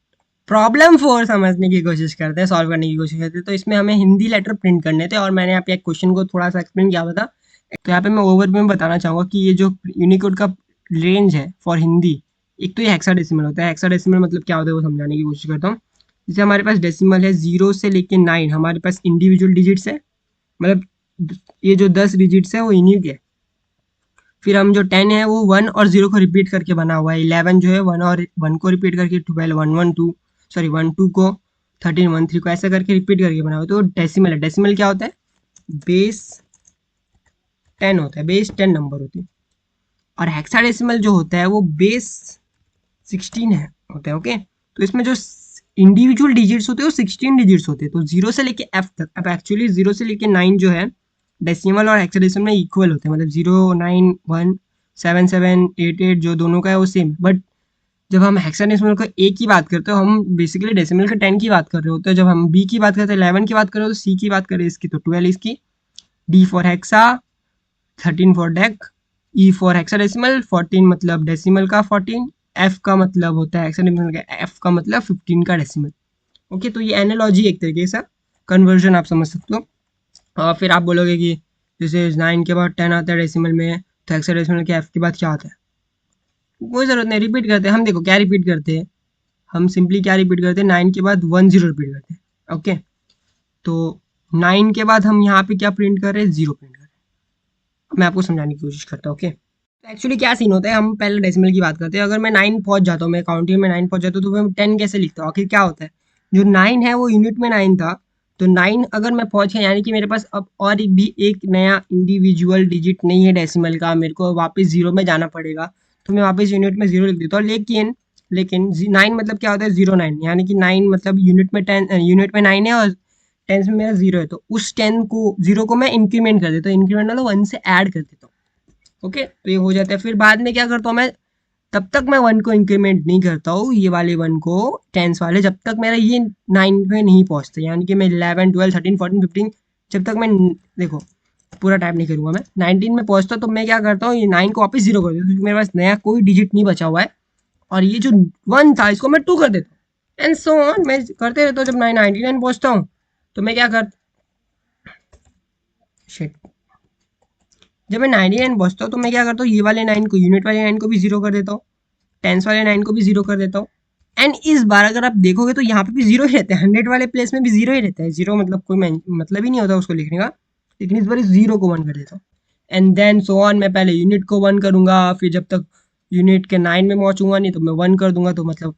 प्रॉब्लम 4 समझने की कोशिश करते हैं, सॉल्व करने की कोशिश करते हैं। तो इसमें हमें हिंदी लेटर प्रिंट करने थे, और मैंने यहाँ पे एक क्वेश्चन को थोड़ा सा एक्सप्लेन किया था। तो यहाँ पे मैं ओवरव्यू में बताना चाहूँगा कि ये जो यूनिकोड का रेंज है फॉर हिंदी, एक तो ये हेक्साडेसिमल होता है। हेक्साडेसिमल मतलब क्या होता है वो समझाने की कोशिश करता हूँ। जैसे हमारे पास डेसिमल है 0 से लेके 9, हमारे पास इंडिविजुअल डिजिट्स है, मतलब ये जो 10 डिजिट्स है वो यूनिक है। फिर हम जो 10 है वो 1 और 0 को रिपीट करके बना हुआ है। 11 जो है 1 और 1 को रिपीट करके, 12 1 1 2 सॉरी 1 2 को, 13 1 3 को, ऐसा करके रिपीट करके बना हुआ है। तो डेसिमल है। डेसिमल क्या होता है? बेस 10 होता है, बेस 10 नंबर होती है। और हेक्साडेसिमल जो होता है वो बेस 16 है होता है। ओके, तो इसमें जो इंडिविजुअल डिजिट्स होते हैं वो 16 डिजिट्स होते हैं। तो 0 से लेके एफ तक, अब एक्चुअली 0 से लेके 9 जो है डेसिमल और हेक्साडेसिमल में इक्वल होते हैं, मतलब 0 9 1 7 7 8 8 जो दोनों का है वो सेम। बट जब हम हेक्साडेसिमल का ए की बात करते हैं, हम बेसिकली डेसिमल का 10 की बात कर रहे होते हैं। जब हम बी की बात करते हैं 11 की बात कर रहे हो, तो सी की बात करें इसकी तो 12 इसकी, D for hexa, 13 for deck, E for hexadecimal, 14 मतलब डेसिमल का 14, एफ का मतलब होता है हेक्साडेसिमल का, एफ का मतलब 15 का डेसिमल। ओके, तो ये एनालॉजी एक तरीके से कन्वर्जन आप समझ सकते हो। और फिर आप बोलोगे कि जैसे 9 के बाद 10 आता है डेसिमल में, तो हेक्साडेसिमल के एफ के बाद क्या आता है? कोई ज़रूरत नहीं, रिपीट करते हैं हम। देखो क्या रिपीट करते हैं हम, सिंपली क्या रिपीट करते हैं, 9 के बाद 1 0 रिपीट करते हैं। ओके, तो 9 के बाद हम यहाँ पे क्या प्रिंट कर रहे हैं? 0 प्रिंट कर रहे हैं। मैं आपको समझाने की कोशिश करता हूँ। ओके, तो एक्चुअली क्या सीन होता है, हम पहले डेसिमल की बात करते हैं। अगर मैं 9 पहुँच जाता हूँ, मैं काउंटिंग में 9 पहुँच जाता हूँ, तो मैं 10 कैसे लिखता हूँ? आखिर क्या होता है? जो 9 है वो यूनिट में 9 था, तो 9 अगर मैं पहुंच गया यानी कि मेरे पास अब और भी एक नया इंडिविजुअल डिजिट नहीं है डेसिमल का, मेरे को वापस जीरो में जाना पड़ेगा। तो मैं वापस यूनिट में जीरो लिख देता हूँ। लेकिन 9 मतलब क्या होता है, 09, यानी कि 9 मतलब यूनिट में 10, यूनिट में 9 है और टेंस में मेरा जीरो है, तो उस 10 को जीरो को मैं इंक्रीमेंट कर देता हूँ, इंक्रीमेंट मतलब 1 से ऐड कर देता हूँ। ओके, तो ये हो जाता है। फिर बाद में क्या करता हूँ मैं, तब तक मैं 1 को इंक्रीमेंट नहीं करता हूँ, ये वाले 1 को, टेंस वाले, जब तक मेरा ये 9 पे नहीं पहुंचते, यानी कि मैं 11 12 13 14 15, जब तक मैं, देखो पूरा टाइप नहीं करूंगा मैं, 19 में पहुंचता तो मैं क्या करता हूँ, ये 9 को वापस जीरो कर देता हूँ, क्योंकि मेरे पास नया कोई डिजिट नहीं बचा हुआ है। और ये जो 1 था इसको मैं 2 कर देता हूँ, एंड सो ऑन मैं करते रहता हूँ। जब मैं 99 पहुंचता हूँ तो मैं क्या कर, शिट, जब मैं 99 पहुंचता हूँ तो मैं क्या करता हूँ, ये वाले 9 को, यूनिट वाले 9 को भी जीरो कर देता हूँ, टेंस वाले 9 को भी जीरो कर देता हूँ। एंड इस बार अगर आप देखोगे तो यहाँ पे भी जीरो ही रहता है, 100 वाले प्लेस में भी जीरो ही रहता है। जीरो मतलब कोई मतलब ही नहीं होता उसको लिखने का, लेकिन इस बार इस जीरो को 1 कर देता हूँ। एंड देन सो ऑन, मैं पहले यूनिट को 1 करूंगा, फिर जब तक यूनिट के 9 में पहुंचूंगा नहीं तो मैं 1 कर दूंगा, तो मतलब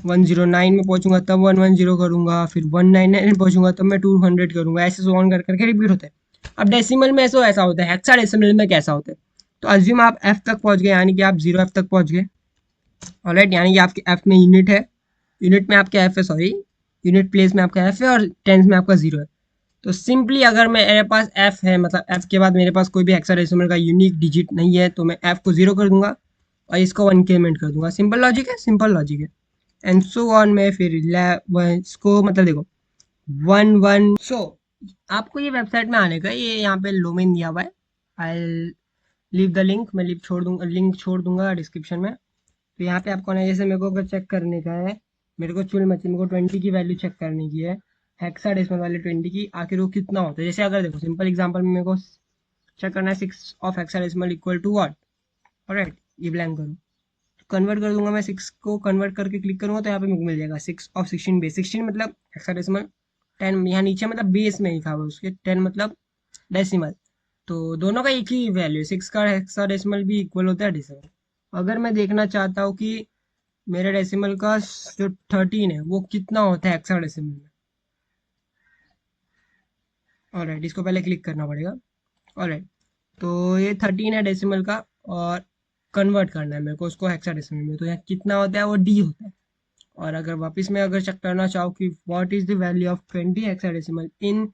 109 में पहुंचूंगा तब 110 करूंगा, फिर 199 में पहुंचूंगा तब मैं 200 करूंगा, ऐसे सो ऑन कर करके रिपीट होता है। अब डेसिमल में ऐसा होता है, हेक्साडेसिमल में कैसा होता है, तो अज्यूम आप एफ तक पहुंच गए, यानी कि आप 0 एफ तक पहुंच गए। ऑलराइट, यानी कि आपके एफ में यूनिट है, यूनिट में आपका एफ है, सॉरी, यूनिट प्लेस में आपका एफ है और टेंस में आपका जीरो है। तो सिंपली अगर मेरे पास एफ है, मतलब एफ के बाद मेरे पास कोई भी हेक्साडेसिमल का यूनिक डिजिट नहीं है, तो मैं एफ को जीरो कर दूंगा और इसको इंक्रीमेंट कर दूंगा। सिंपल लॉजिक है, सिंपल लॉजिक है। एंड सो ऑन में फिर इसको मतलब देखो 1 1, सो आपको ये वेबसाइट में आने का, ये यहाँ पे डोमेन दिया हुआ है, आई लीव द लिंक, मैं लिंक छोड़ दूंगा डिस्क्रिप्शन में। तो यहाँ पे आपको ना, जैसे मेरे को अगर चेक करने का है, मेरे को चुल मची, मेरे को 20 की वैल्यू चेक करने की है, हेक्साडेसिमल वाले 20 की, आखिर वो कितना होता है। जैसे अगर देखो सिंपल एग्जांपल में मेरे को चेक करना है 6 of hexadecimal equal to what, alright, ये ब्लैंक करूँ, कन्वर्ट कर दूंगा मैं, 6 को कन्वर्ट करके क्लिक करूंगा तो यहाँ पे मेरे को मिल जाएगा 6 ऑफ 16 बेस, 16 मतलब हेक्साडेसिमल, 10 यहाँ नीचे मतलब बेस में लिखा हुआ है उसके, 10 मतलब डेसिमल। तो दोनों का एक ही वैल्यू है, 6 का हेक्साडेसिमल भी इक्वल होता है डेसिमल। अगर मैं देखना चाहता हूँ कि मेरे डेसिमल का जो 13 है वो कितना होता है हेक्साडेसिमल में, ऑलराइट, इसको पहले क्लिक करना पड़ेगा। ऑलराइट, तो ये 13 है डेसिमल का, और कन्वर्ट करना है मेरे को उसको हेक्साडेसिमल में, तो यहाँ कितना होता है, वो डी होता है। और अगर वापस मैं अगर चेक करना चाहूँ कि what is the value of 20 hexadecimal in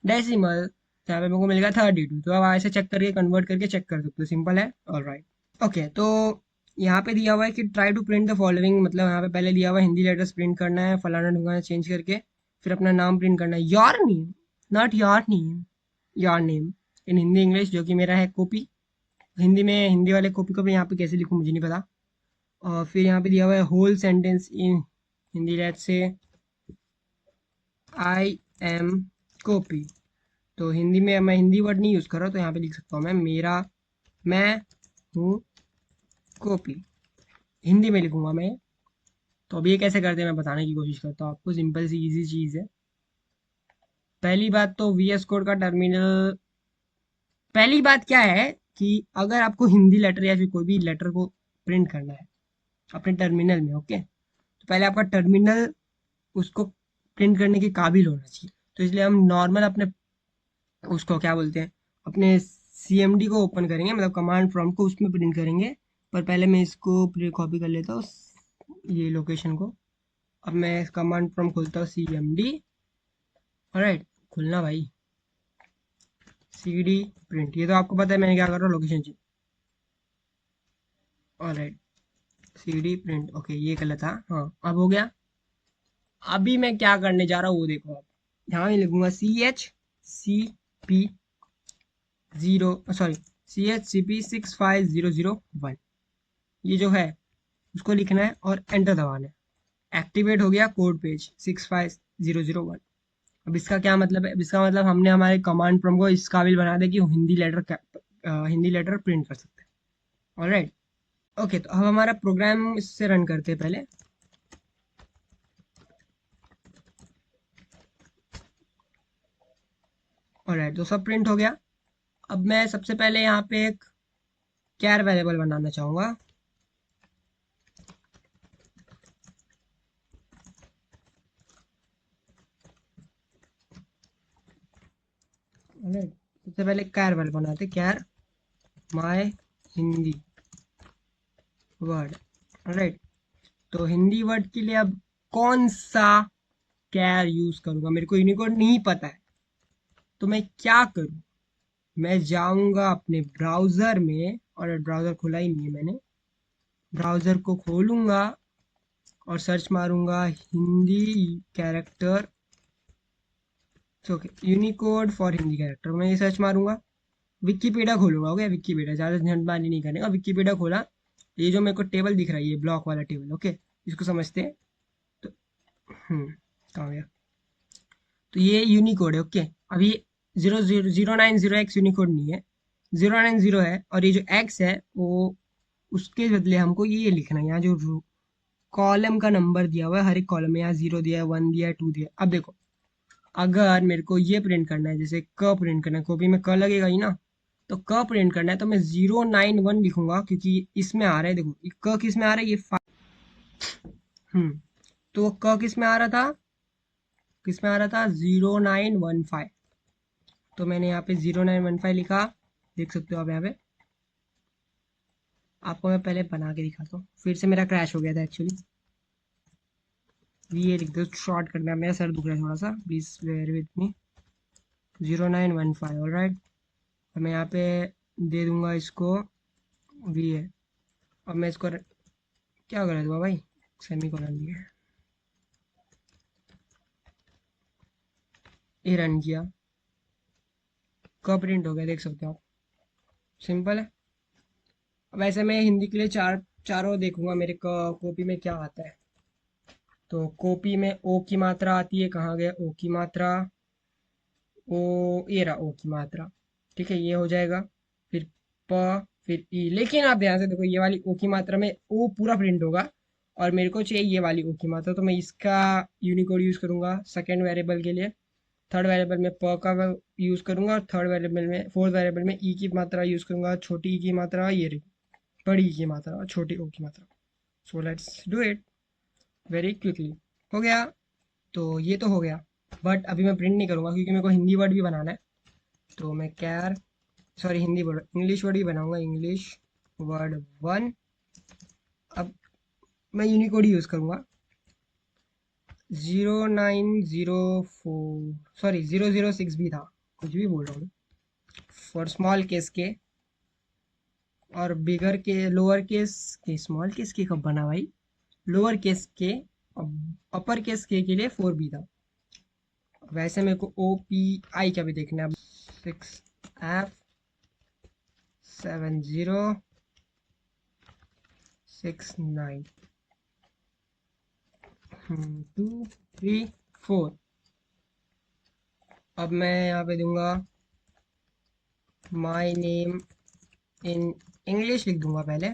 decimal, तो यहाँ पे मेरे को मिलेगा 32। तो अब ऐसे चेक करके कन्वर्ट करके चेक कर सकते हो, सिंपल है। ऑलराइट, ओके, तो यहाँ पे दिया हुआ है कि try to print the following, मतलब यहाँ पे पहले दिया हुआ है हिंदी लेटर्स प्रिंट करना है, फलाना ढुंगाना चेंज करके, फिर अपना नाम प्रिंट करना है, your name, not your name, your name in Hindi English, जो कि मेरा है कॉपी। हिंदी में हिंदी वाले कॉपी को भी यहाँ पे कैसे लिखूँ मुझे नहीं पता। और फिर यहाँ पे दिया हुआ है whole sentence in Hindi, let's say I M copy. तो हिंदी में मैं हिंदी वर्ड नहीं यूज़ कर रहा, तो यहाँ पे लिख सकता हूँ मैं हूँ कॉपी, हिंदी में लिखूंगा मैं। तो अब ये कैसे करते हैं मैं बताने की कोशिश करता हूँ आपको, सिंपल सी इजी चीज़ है। पहली बात तो वीएस कोड का टर्मिनल, पहली बात क्या है कि अगर आपको हिंदी लेटर या फिर कोई भी लेटर को प्रिंट करना है अपने टर्मिनल में, ओके, तो पहले आपका टर्मिनल उसको प्रिंट करने के काबिल होना चाहिए। तो इसलिए हम नॉर्मल अपने उसको क्या बोलते हैं, अपने सीएमडी को ओपन करेंगे, मतलब कमांड प्रॉम्प्ट को, उसमें प्रिंट करेंगे। पर पहले मैं इसको कॉपी कर लेता हूँ, ये लोकेशन को। अब मैं कमांड प्रॉम्प्ट खोलता हूँ, सीएमडी, ऑलराइट, खुलना भाई, सीडी प्रिंट, ये तो आपको पता है मैंने क्या कर रहा हूँ, location change, alright, CD print, okay, ये गलत था, हाँ अब हो गया। अभी मैं क्या करने जा रहा हूँ वो देखो आप, यहाँ मैं लिखूंगा CHCP 65001, ये जो है उसको लिखना है और एंटर दबाना है। एक्टिवेट हो गया कोड पेज 65001। अब इसका क्या मतलब है, इसका मतलब हमने हमारे कमांड प्रॉम्प्ट को इस काबिल बना दिया कि हिंदी लेटर प्रिंट कर सकते हैं। ऑलराइट, ओके, तो अब हमारा प्रोग्राम इससे रन करते हैं पहले। ऑलराइट, तो सब प्रिंट हो गया। अब मैं सबसे पहले यहाँ पे एक कैर वेरिएबल बनाना चाहूँगा। राइट। सबसे पहले कैर वाले बनाते, कैर माय हिंदी वर्ड, राइट। तो हिंदी वर्ड के लिए अब कौन सा कैर यूज करूंगा, मेरे को यूनिकोड नहीं पता है, तो मैं क्या करूं? मैं जाऊंगा अपने ब्राउजर में, और ब्राउजर खुला ही नहीं है मैंने, ब्राउजर को खोलूंगा और सर्च मारूंगा Hindi character, okay, Unicode for Hindi character, मैं ये सर्च मारूंगा। विकीपीडिया खोलूंगा, ओके, विकीपीडिया, ज़्यादा झंडबाजी नहीं करने का, विकीपीडिया खोला। ये जो मेरे को टेबल दिख रहा है, ये ब्लॉक वाला टेबल, ओके, इसको समझते हैं। तो कहाँ गया? तो ये यूनिकोड है, ओके। अब ये 090x यूनिकोड नहीं है, 090 है, और ये जो x है वो, उसके बदले हमको ये लिखना है, यहाँ जो कॉलम का नंबर दिया हुआ है, हर एक कॉलम में यहाँ 0 दिया है, 1 दिया है, 2 दिया है। अब देखो, अगर मेरे को ये प्रिंट करना है, जैसे क प्रिंट करना है, कॉपी में क लगेगा ही ना, तो क प्रिंट करना है तो मैं 091 लिखूंगा, क्योंकि इसमें आ रहा है, देखो ये क किस में आ रहा है, ये तो क किस में आ रहा था, 0915, तो मैंने यहाँ पे 0915 लिखा, देख सकते हो आप यहाँ पे। आपको मैं पहले बना के दिखाता हूँ, फिर से मेरा क्रैश हो गया था एक्चुअली। ये लिख दो, शॉर्ट करना, मेरा सर दुख रहा है थोड़ा सा, please bear with me. 0915, alright. और मैं यहाँ पे दे दूंगा इसको वी है। अब मैं इसको क्या कर दूंगा भाई, सेमी कॉलन दिया, ये रन किया, कब प्रिंट हो गया, देख सकते हो आप, सिंपल है। अब ऐसे मैं हिंदी के लिए चारों देखूंगा मेरे कॉपी में क्या आता है। तो कॉपी में ओ की मात्रा आती है, कहाँ गया ओ की मात्रा, ओ, ये रहा ओ की मात्रा, ठीक है, ये हो जाएगा। फिर प, फिर ई, लेकिन आप ध्यान से देखो, ये वाली ओ की मात्रा में ओ पूरा प्रिंट होगा, और मेरे को चाहिए ये वाली ओ की मात्रा, तो मैं इसका यूनिकोड यूज करूंगा सेकेंड वेरिएबल के लिए। थर्ड वेरिएबल में प का यूज करूंगा, और थर्ड वेरिएबल में, फोर्थ वेरिएबल में ई की मात्रा यूज करूंगा, छोटी ई की मात्रा ये रही, बड़ी ई की मात्रा और छोटी ओ की मात्रा। So let's do it very quickly. हो गया, तो ये तो हो गया, बट अभी मैं प्रिंट नहीं करूंगा क्योंकि मेरे को हिंदी वर्ड भी बनाना है। तो मैं कैर, sorry Hindi word, English word ही बनाऊंगा, इंग्लिश वर्ड 1। अब मैं यूनिकोड यूज़ करूंगा, 0904, सॉरी 006 भी था, कुछ भी बोल रहा हूँ, फॉर स्मॉल केस के, और बिगर के, लोअर केस के, स्मॉल केस के कब बना भाई, लोअर केस के, अपर केस के लिए 4 भी था। वैसे मेरे को ओ पी आई का भी देखना है, 6F7069, 2 3 4। अब मैं यहाँ पे दूंगा माई नेम इन इंग्लिश, लिख दूंगा पहले।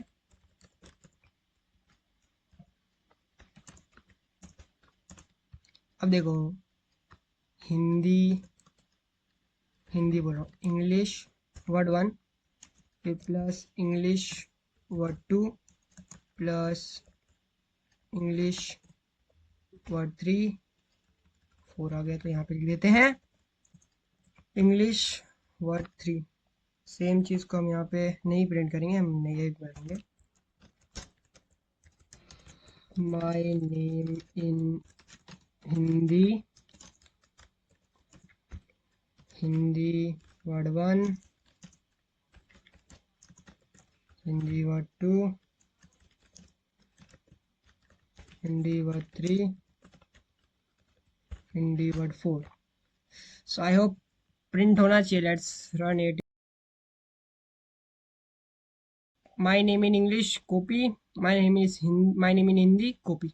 अब देखो, हिंदी, हिंदी बोलो, English word 1 plus English word 2 plus English word 3, 4 आ गया, तो यहाँ पे लिख देते हैं इंग्लिश वर्ड 3। सेम चीज़ को हम यहाँ पे नहीं प्रिंट करेंगे, हम नहीं करेंगे, my name in Hindi, Hindi word 1, Hindi word 2, Hindi word 3, Hindi word 4। So I hope print होना चाहिए, let's run it. My name in English copy, my name in Hindi copy,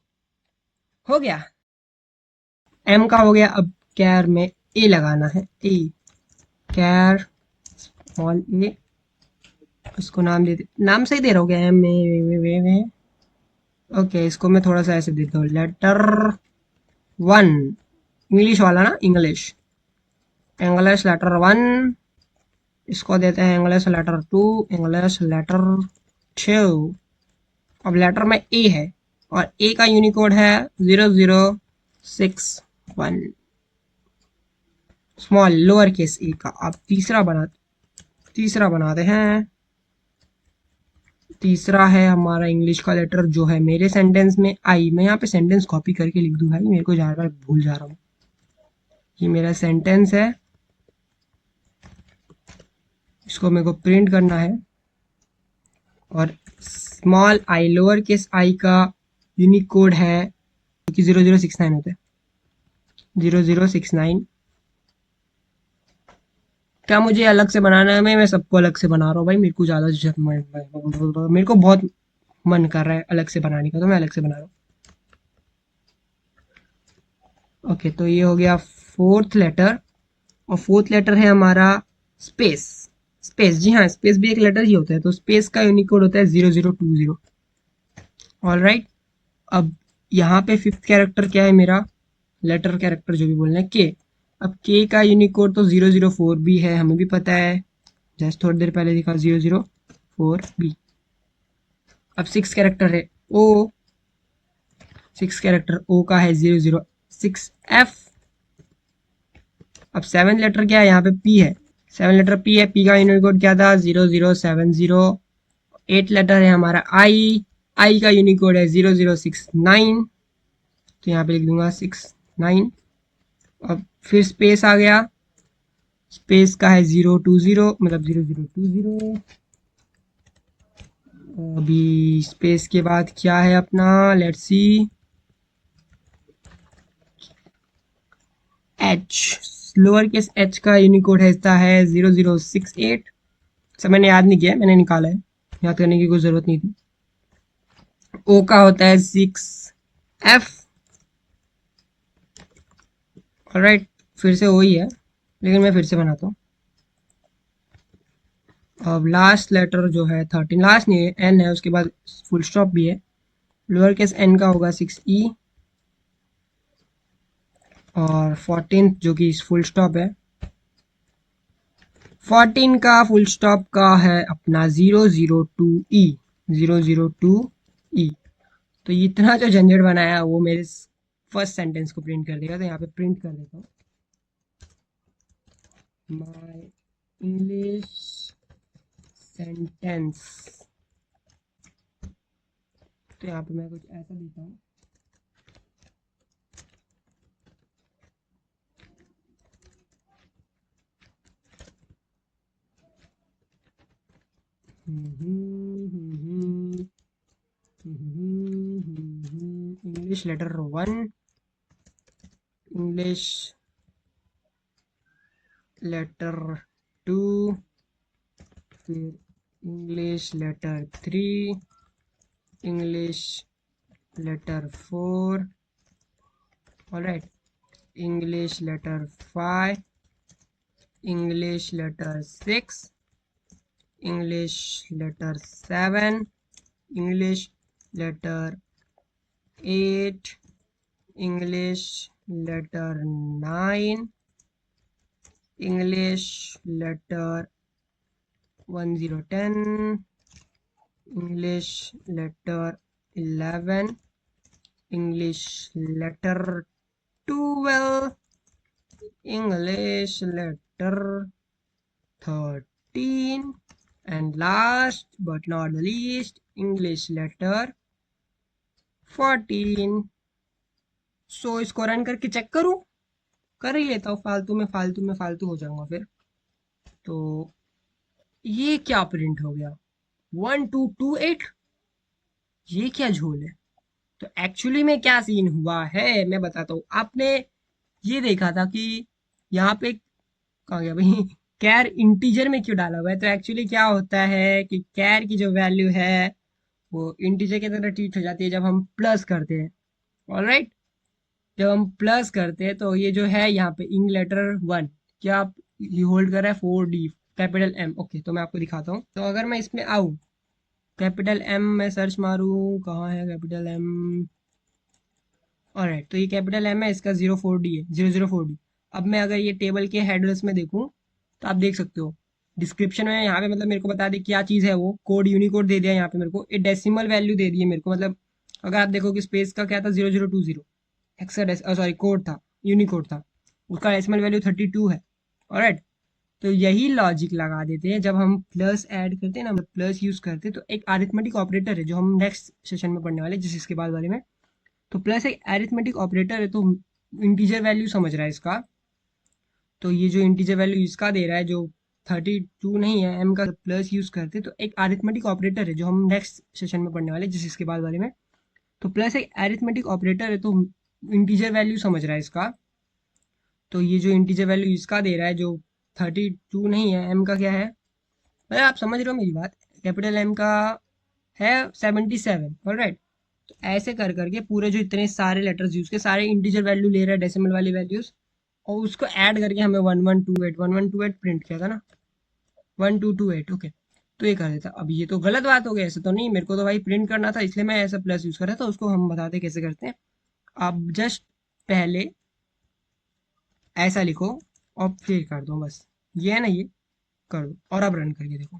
हो गया। एम का हो गया, अब कैर में ए लगाना है, ए, कैर स्मॉल ए, इसको नाम दे, नाम सही दे रहा हूँ क्या, एम ए, ओके, इसको मैं थोड़ा सा ऐसे देता हूँ, लेटर 1, इंग्लिश वाला ना, इंग्लिश, इंग्लिश लेटर 1, इसको देते हैं इंग्लिश लेटर 2, इंग्लिश लेटर 2। अब लेटर में ए है, और ए का यूनिकोड है 0061। स्मॉल लोअर केस ए का। अब तीसरा बनाते हैं। तीसरा है हमारा इंग्लिश का लेटर जो है मेरे सेंटेंस में आई। मैं यहाँ पे सेंटेंस कॉपी करके लिख दूँ भाई, मेरे को ज़्यादा बार भूल जा रहा हूँ। ये मेरा सेंटेंस है, इसको मेरे को प्रिंट करना है। और small I lower case I का यूनिक कोड है कि 0069 होता है, 0069। क्या मुझे अलग से बनाना है? मैं सबको अलग से बना रहा हूँ भाई, मेरे को ज़्यादा मेरे को बहुत मन कर रहा है अलग से बनाने का, तो मैं अलग से बना रहा हूँ। ओके, तो ये हो गया फोर्थ लेटर। और फोर्थ लेटर है हमारा स्पेस। स्पेस, जी हाँ, स्पेस भी एक लेटर ही होता है, तो स्पेस का यूनिकोड होता है 0020। All right. अब यहाँ पे फिफ्थ कैरेक्टर क्या है मेरा, लेटर कैरेक्टर जो भी बोलना है, के। अब के का यूनिकोड तो 004 भी है, हमें भी पता है, जस्ट थोड़ी देर पहले दिखा 004 बी। अब सिक्स कैरेक्टर है ओ। सिक्स कैरेक्टर ओ का है 006F। अब सेवन लेटर क्या है, यहाँ पे पी है, सेवन लेटर पी है, पी का यूनिकोड क्या था 0070। एट लेटर है हमारा आई। आई का यूनिकोड है 0069, तो यहाँ पे लिख दूंगा 69। अब फिर स्पेस आ गया, स्पेस का है 020, मतलब 0020। अभी स्पेस के बाद क्या है अपना, let's see, H. Lower case H का यूनिकोड है 0068। सब मैंने याद नहीं किया, मैंने निकाला है, याद करने की कोई ज़रूरत नहीं थी। ओ का होता है 6F। ऑलराइट, फिर से वही है, लेकिन मैं फिर से बनाता हूँ। अब लास्ट लेटर जो है 13, लास्ट नहीं है, एन है, उसके बाद फुल स्टॉप भी है। लोअर केस एन का होगा 6E। और 14 जो कि फुल स्टॉप है, 14 का फुल स्टॉप का है अपना 002E। 002E। तो इतना जो झंझट बनाया वो मेरे फर्स्ट सेंटेंस को प्रिंट कर देगा, तो यहाँ पे प्रिंट कर देता हूँ, माय इंग्लिश सेंटेंस। तो यहाँ पे मैं कुछ ऐसा देता हूँ, इंग्लिश लेटर 1, इंग्लिश लेटर 2, फिर English letter 3, English letter 4, alright, English letter 5, English letter 6, English letter 7, English letter 8, English letter 9, English letter 1010, English letter 11, English letter 12, English letter 13, and last but not the least, English letter 14। सो इसको run करके check करूं, कर ही लेता हूँ, फालतू हो जाऊंगा फिर। तो ये क्या प्रिंट हो गया, 1228, ये क्या झोल है? तो एक्चुअली में क्या सीन हुआ है मैं बताता हूँ। आपने ये देखा था कि यहाँ पे कहाँ गया भाई, कैर इंटीजर में क्यों डाला हुआ है? तो एक्चुअली क्या होता है कि कैर की जो वैल्यू है वो इंटीजर की तरह ट्रीट हो जाती है जब हम प्लस करते हैं। ऑलराइट, जब हम प्लस करते हैं तो ये जो है यहाँ पे इंग लेटर 1, क्या आप ये होल्ड कर रहा है 4D कैपिटल M। ओके, तो मैं आपको दिखाता हूँ। तो अगर मैं इसमें आऊँ, कैपिटल M में सर्च मारूँ, कहाँ है कैपिटल M? ऑलराइट, तो ये कैपिटल M है, इसका 04D है, 004D। अब मैं अगर ये टेबल के हेडर्स में देखूँ तो आप देख सकते हो डिस्क्रिप्शन में यहाँ पे मतलब मेरे को बता दे क्या चीज़ है, वो कोड यूनिकोड दे दिया यहाँ पे मेरे को, ये डेसिमल वैल्यू दे दी है मेरे को। मतलब अगर आप देखो कि स्पेस का क्या था 0020, हेक्सा सॉरी कोड था, यूनिकोड था, उसका डेसिमल वैल्यू 32 है। ऑलराइट। तो यही लॉजिक लगा देते हैं जब हम प्लस ऐड करते हैं ना, प्लस यूज करते हैं तो एक अरिथमेटिक ऑपरेटर है जो हम नेक्स्ट सेशन में पढ़ने वाले हैं, जिस इसके बाद वाले में। तो प्लस एक अरिथमेटिक ऑपरेटर है, तो इंटीजर वैल्यू समझ रहा है इसका। तो ये जो इंटीजर वैल्यू इसका दे रहा है जो 32 नहीं है, एम का प्लस यूज करते तो एक अरिथमेटिक ऑपरेटर है जो हम नेक्स्ट सेशन में पढ़ने वाले हैं, जिस इसके बाद वाले में। तो प्लस एक अरिथमेटिक ऑपरेटर है, तो इंटीजर वैल्यू समझ रहा है इसका। तो ये जो इंटीजर वैल्यू इसका दे रहा है जो 32 नहीं है, एम का क्या है, मतलब आप समझ रहे हो मेरी बात। कैपिटल एम का है 77, ऑलराइट। तो ऐसे कर करके पूरे जो इतने सारे लेटर्स यूज के सारे इंटीजर वैल्यू ले रहा है, डेसिमल वाली वैल्यूज, और उसको ऐड करके हमें 1128 प्रिंट किया था ना, 1228, ओके। तो ये कर देता। अब ये तो गलत बात हो गई, ऐसे तो नहीं, मेरे को तो भाई प्रिंट करना था इसलिए मैं ऐसा प्लस यूज कर रहा था। उसको हम बताते कैसे करते हैं। आप जस्ट पहले ऐसा लिखो और फिर कर दो, बस ये है ना, ये कर दो और अब रन करके देखो,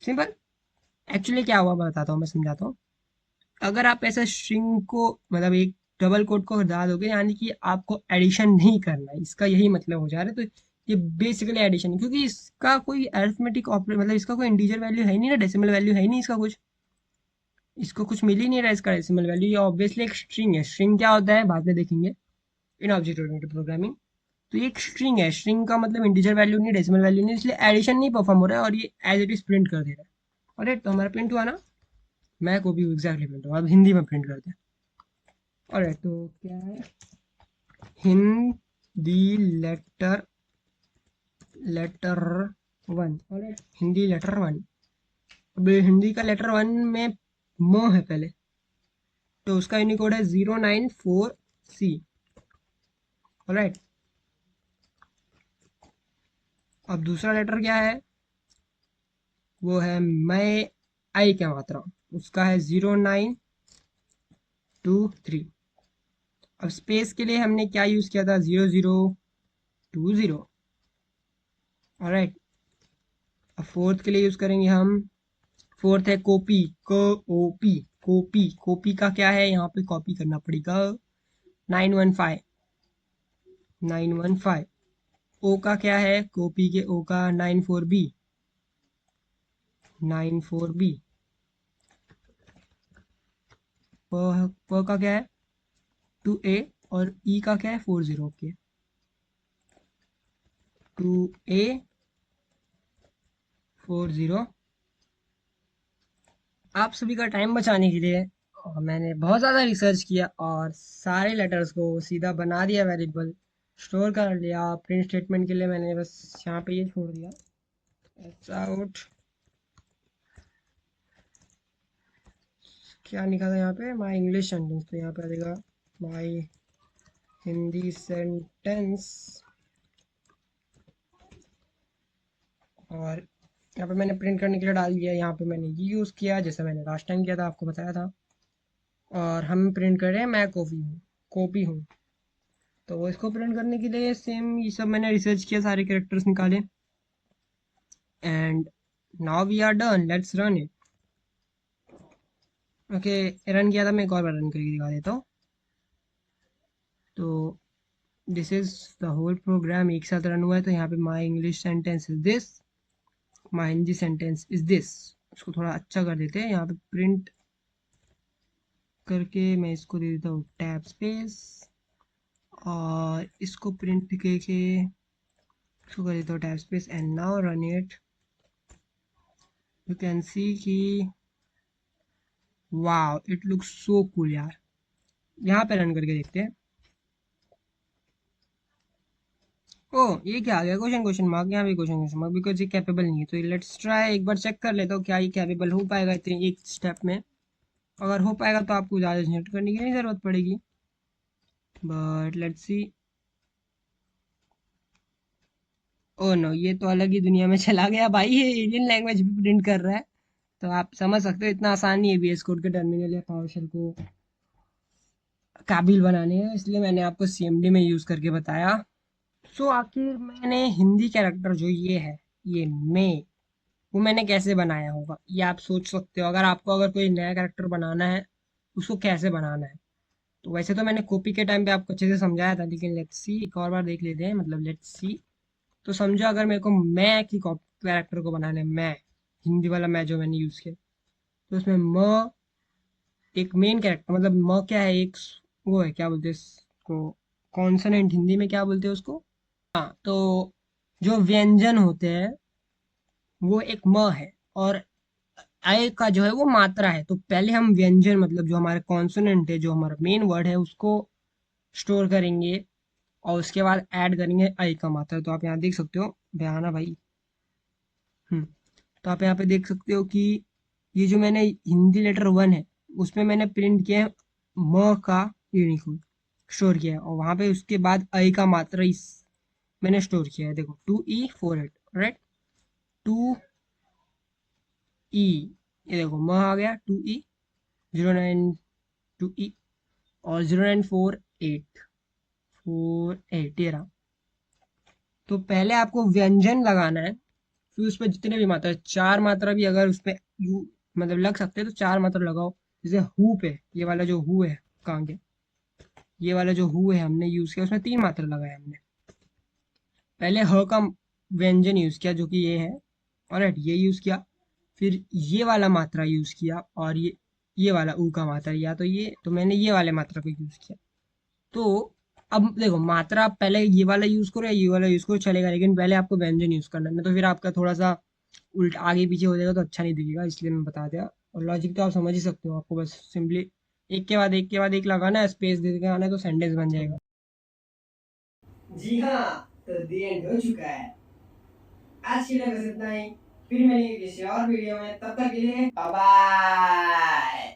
सिंपल। एक्चुअली क्या हुआ मैं बताता हूँ, मैं समझाता हूँ। अगर आप ऐसा स्ट्रिंग को मतलब एक डबल कोट को हटा दोगे, यानी कि आपको एडिशन नहीं करना है, इसका यही मतलब हो जा रहा है। तो ये बेसिकली एडिशन है, क्योंकि इसका कोई अरिथमेटिक ऑपरेटर मतलब इसका कोई इंटीजर वैल्यू है ही नहीं ना, डेसिमल वैल्यू है ही नहीं इसका कुछ, इसको कुछ मिल ही नहीं रहा इसका डेसिमल वैल्यू। ये ऑब्वियसली एक स्ट्रिंग है। स्ट्रिंग क्या होता है बाद में देखेंगे इन ऑब्जेक्ट ओरिएंटेड प्रोग्रामिंग। तो ये एक स्ट्रिंग है, स्ट्रिंग का मतलब इंटीजर वैल्यू नहीं, डेसिमल वैल्यू नहीं, इसलिए एडिशन नहीं परफॉर्म हो रहा है और ये एज इट इज प्रिंट कर दे रहा है। और तो हमारा प्रिंट हुआ ना, मैं को भी एग्जैक्टली प्रिंट हुआ। अब हिंदी में प्रिंट करते हैं। और तो क्या है, हिंदी लेटर लेटर वन, और हिंदी लेटर वन। अब हिंदी का लेटर वन में म है पहले, तो उसका यूनिकोड है 094C, ऑलराइट। अब दूसरा लेटर क्या है, वो है मैं, आई क्या मात्रा, उसका है 0923। अब स्पेस के लिए हमने क्या यूज किया था, 0020, ऑलराइट। अब फोर्थ के लिए यूज करेंगे हम, फोर्थ है कॉपी, कॉपी, कॉपी, कॉपी का क्या है, यहाँ पे कॉपी करना पड़ेगा, 915। ओ का क्या है, कॉपी के ओ का 94B। प का क्या है 2A, और ई का क्या है 40, ओके, 2A40। आप सभी का टाइम बचाने के लिए मैंने बहुत ज़्यादा रिसर्च किया और सारे लेटर्स को सीधा बना दिया वेरिएबल, स्टोर कर लिया। प्रिंट स्टेटमेंट के लिए मैंने बस यहाँ पे ये छोड़ दिया, आउट क्या लिखा था यहाँ पे, माई इंग्लिश सेंटेंस, तो यहाँ पे आ जाएगा माई हिंदी सेंटेंस। और यहाँ पे मैंने प्रिंट करने के लिए डाल दिया, यहाँ पे मैंने ये यूज़ किया जैसा मैंने लास्ट टाइम किया था, आपको बताया था। और हम प्रिंट कर रहे हैं मैं कॉपी हूँ। तो इसको प्रिंट करने के लिए सेम ये सब मैंने रिसर्च किया, सारे कैरेक्टर्स निकाले, and now we are done, let's run it. Okay, run किया था, मैं एक और बार रन करके दिखा देता हूँ। तो this is the whole program एक साथ रन हुआ है। तो यहाँ पे my English sentence is this, my Hindi sentence is this. इसको थोड़ा अच्छा कर देते हैं, यहाँ पे प्रिंट करके मैं इसको दे देता हूँ टैब स्पेस, और इसको प्रिंट करके इसको कर देता हूँ tab space, and now run it. You can see कि wow, it looks so cool यार। यहाँ पे रन करके देखते हैं। ओ ये क्या आ गया, क्वेश्चन क्वेश्चन मार्क, यहाँ भी क्वेश्चन क्वेश्चन मार्क, बिकॉज ये कैपेबल नहीं है। तो लेट्स ट्राई, एक बार चेक कर लेता हूँ क्या ये कैपेबल हो पाएगा इतने एक स्टेप में। अगर हो पाएगा तो आपको ज़्यादा झंझट करने की नहीं ज़रूरत पड़ेगी, but let's see. Oh no, ये तो अलग ही दुनिया में चला गया भाई, ये एलियन लैंग्वेज भी प्रिंट कर रहा है। तो आप समझ सकते हो इतना आसान नहीं है VS कोड के टर्मिनल या पावरशेल को काबिल बनाने हैं, इसलिए मैंने आपको CMD में यूज़ करके बताया। सो आखिर मैंने हिंदी कैरेक्टर जो ये है, ये मैं, वो मैंने कैसे बनाया होगा, ये आप सोच सकते हो। अगर आपको अगर कोई नया कैरेक्टर बनाना है उसको कैसे बनाना है, तो वैसे तो मैंने कॉपी के टाइम पे आपको अच्छे से समझाया था, लेकिन लेट्स सी, एक और बार देख लेते हैं, मतलब लेट्स सी। तो समझो अगर मेरे को मैं की कैरेक्टर को बनाना है, मैं, हिंदी वाला मैं जो मैंने यूज़ किया, तो उसमें म एक मेन कैरेक्टर, मतलब म क्या है, एक वो है, क्या बोलते हैं इसको, कॉन्सोनेंट, हिंदी में क्या बोलते हैं उसको। तो जो व्यंजन होते हैं वो एक म है, और आय का जो है वो मात्रा है। तो पहले हम व्यंजन, मतलब जो हमारे कॉन्सोनेंट है, जो हमारा मेन वर्ड है, उसको स्टोर करेंगे, और उसके बाद ऐड करेंगे आई का मात्रा। तो आप यहाँ देख सकते हो, बयाना भाई। तो आप यहाँ पे देख सकते हो कि ये जो मैंने हिंदी लेटर वन है, उसमें मैंने प्रिंट किया है म का यूनिकोड, स्टोर किया है, और वहां पे उसके बाद आई का मात्रा इस मैंने स्टोर किया है, देखो 2E48, राइट, 2E, ये देखो म आ गया, 2E 092E, और 09484, ये रहा। तो पहले आपको व्यंजन लगाना है, फिर उस पर जितने भी मात्रा, चार मात्रा भी अगर उसमें यू मतलब लग सकते हैं तो चार मात्रा लगाओ। जैसे हु पे, ये वाला जो हु है, कहाँ गया, ये वाला जो हु है हमने यूज किया, उसमें तीन मात्रा लगाया हमने। पहले ह का व्यंजन यूज किया जो कि ये है, और ये यूज किया, फिर ये वाला मात्रा यूज किया, और ये वाला ऊ का मात्रा, या तो ये, तो मैंने ये वाले मात्रा को यूज किया। तो अब देखो, मात्रा आप पहले ये वाला यूज करो या ये वाला यूज करो चलेगा, लेकिन पहले आपको व्यंजन यूज करना है, नहीं तो फिर आपका थोड़ा सा उल्टा आगे पीछे हो जाएगा, तो अच्छा नहीं दिखेगा, इसलिए मैं बता दिया। और लॉजिक तो आप समझ ही सकते हो, आपको बस सिंपली एक के बाद एक के बाद एक लगाना है, स्पेस दे के आना है, तो सेंटेंस बन जाएगा। जी हाँ, तो दी एंड हो चुका है। आज के लिए बस इतना ही, फिर मिलेंगे किसी और वीडियो में, तब तक के लिए बाय बाय।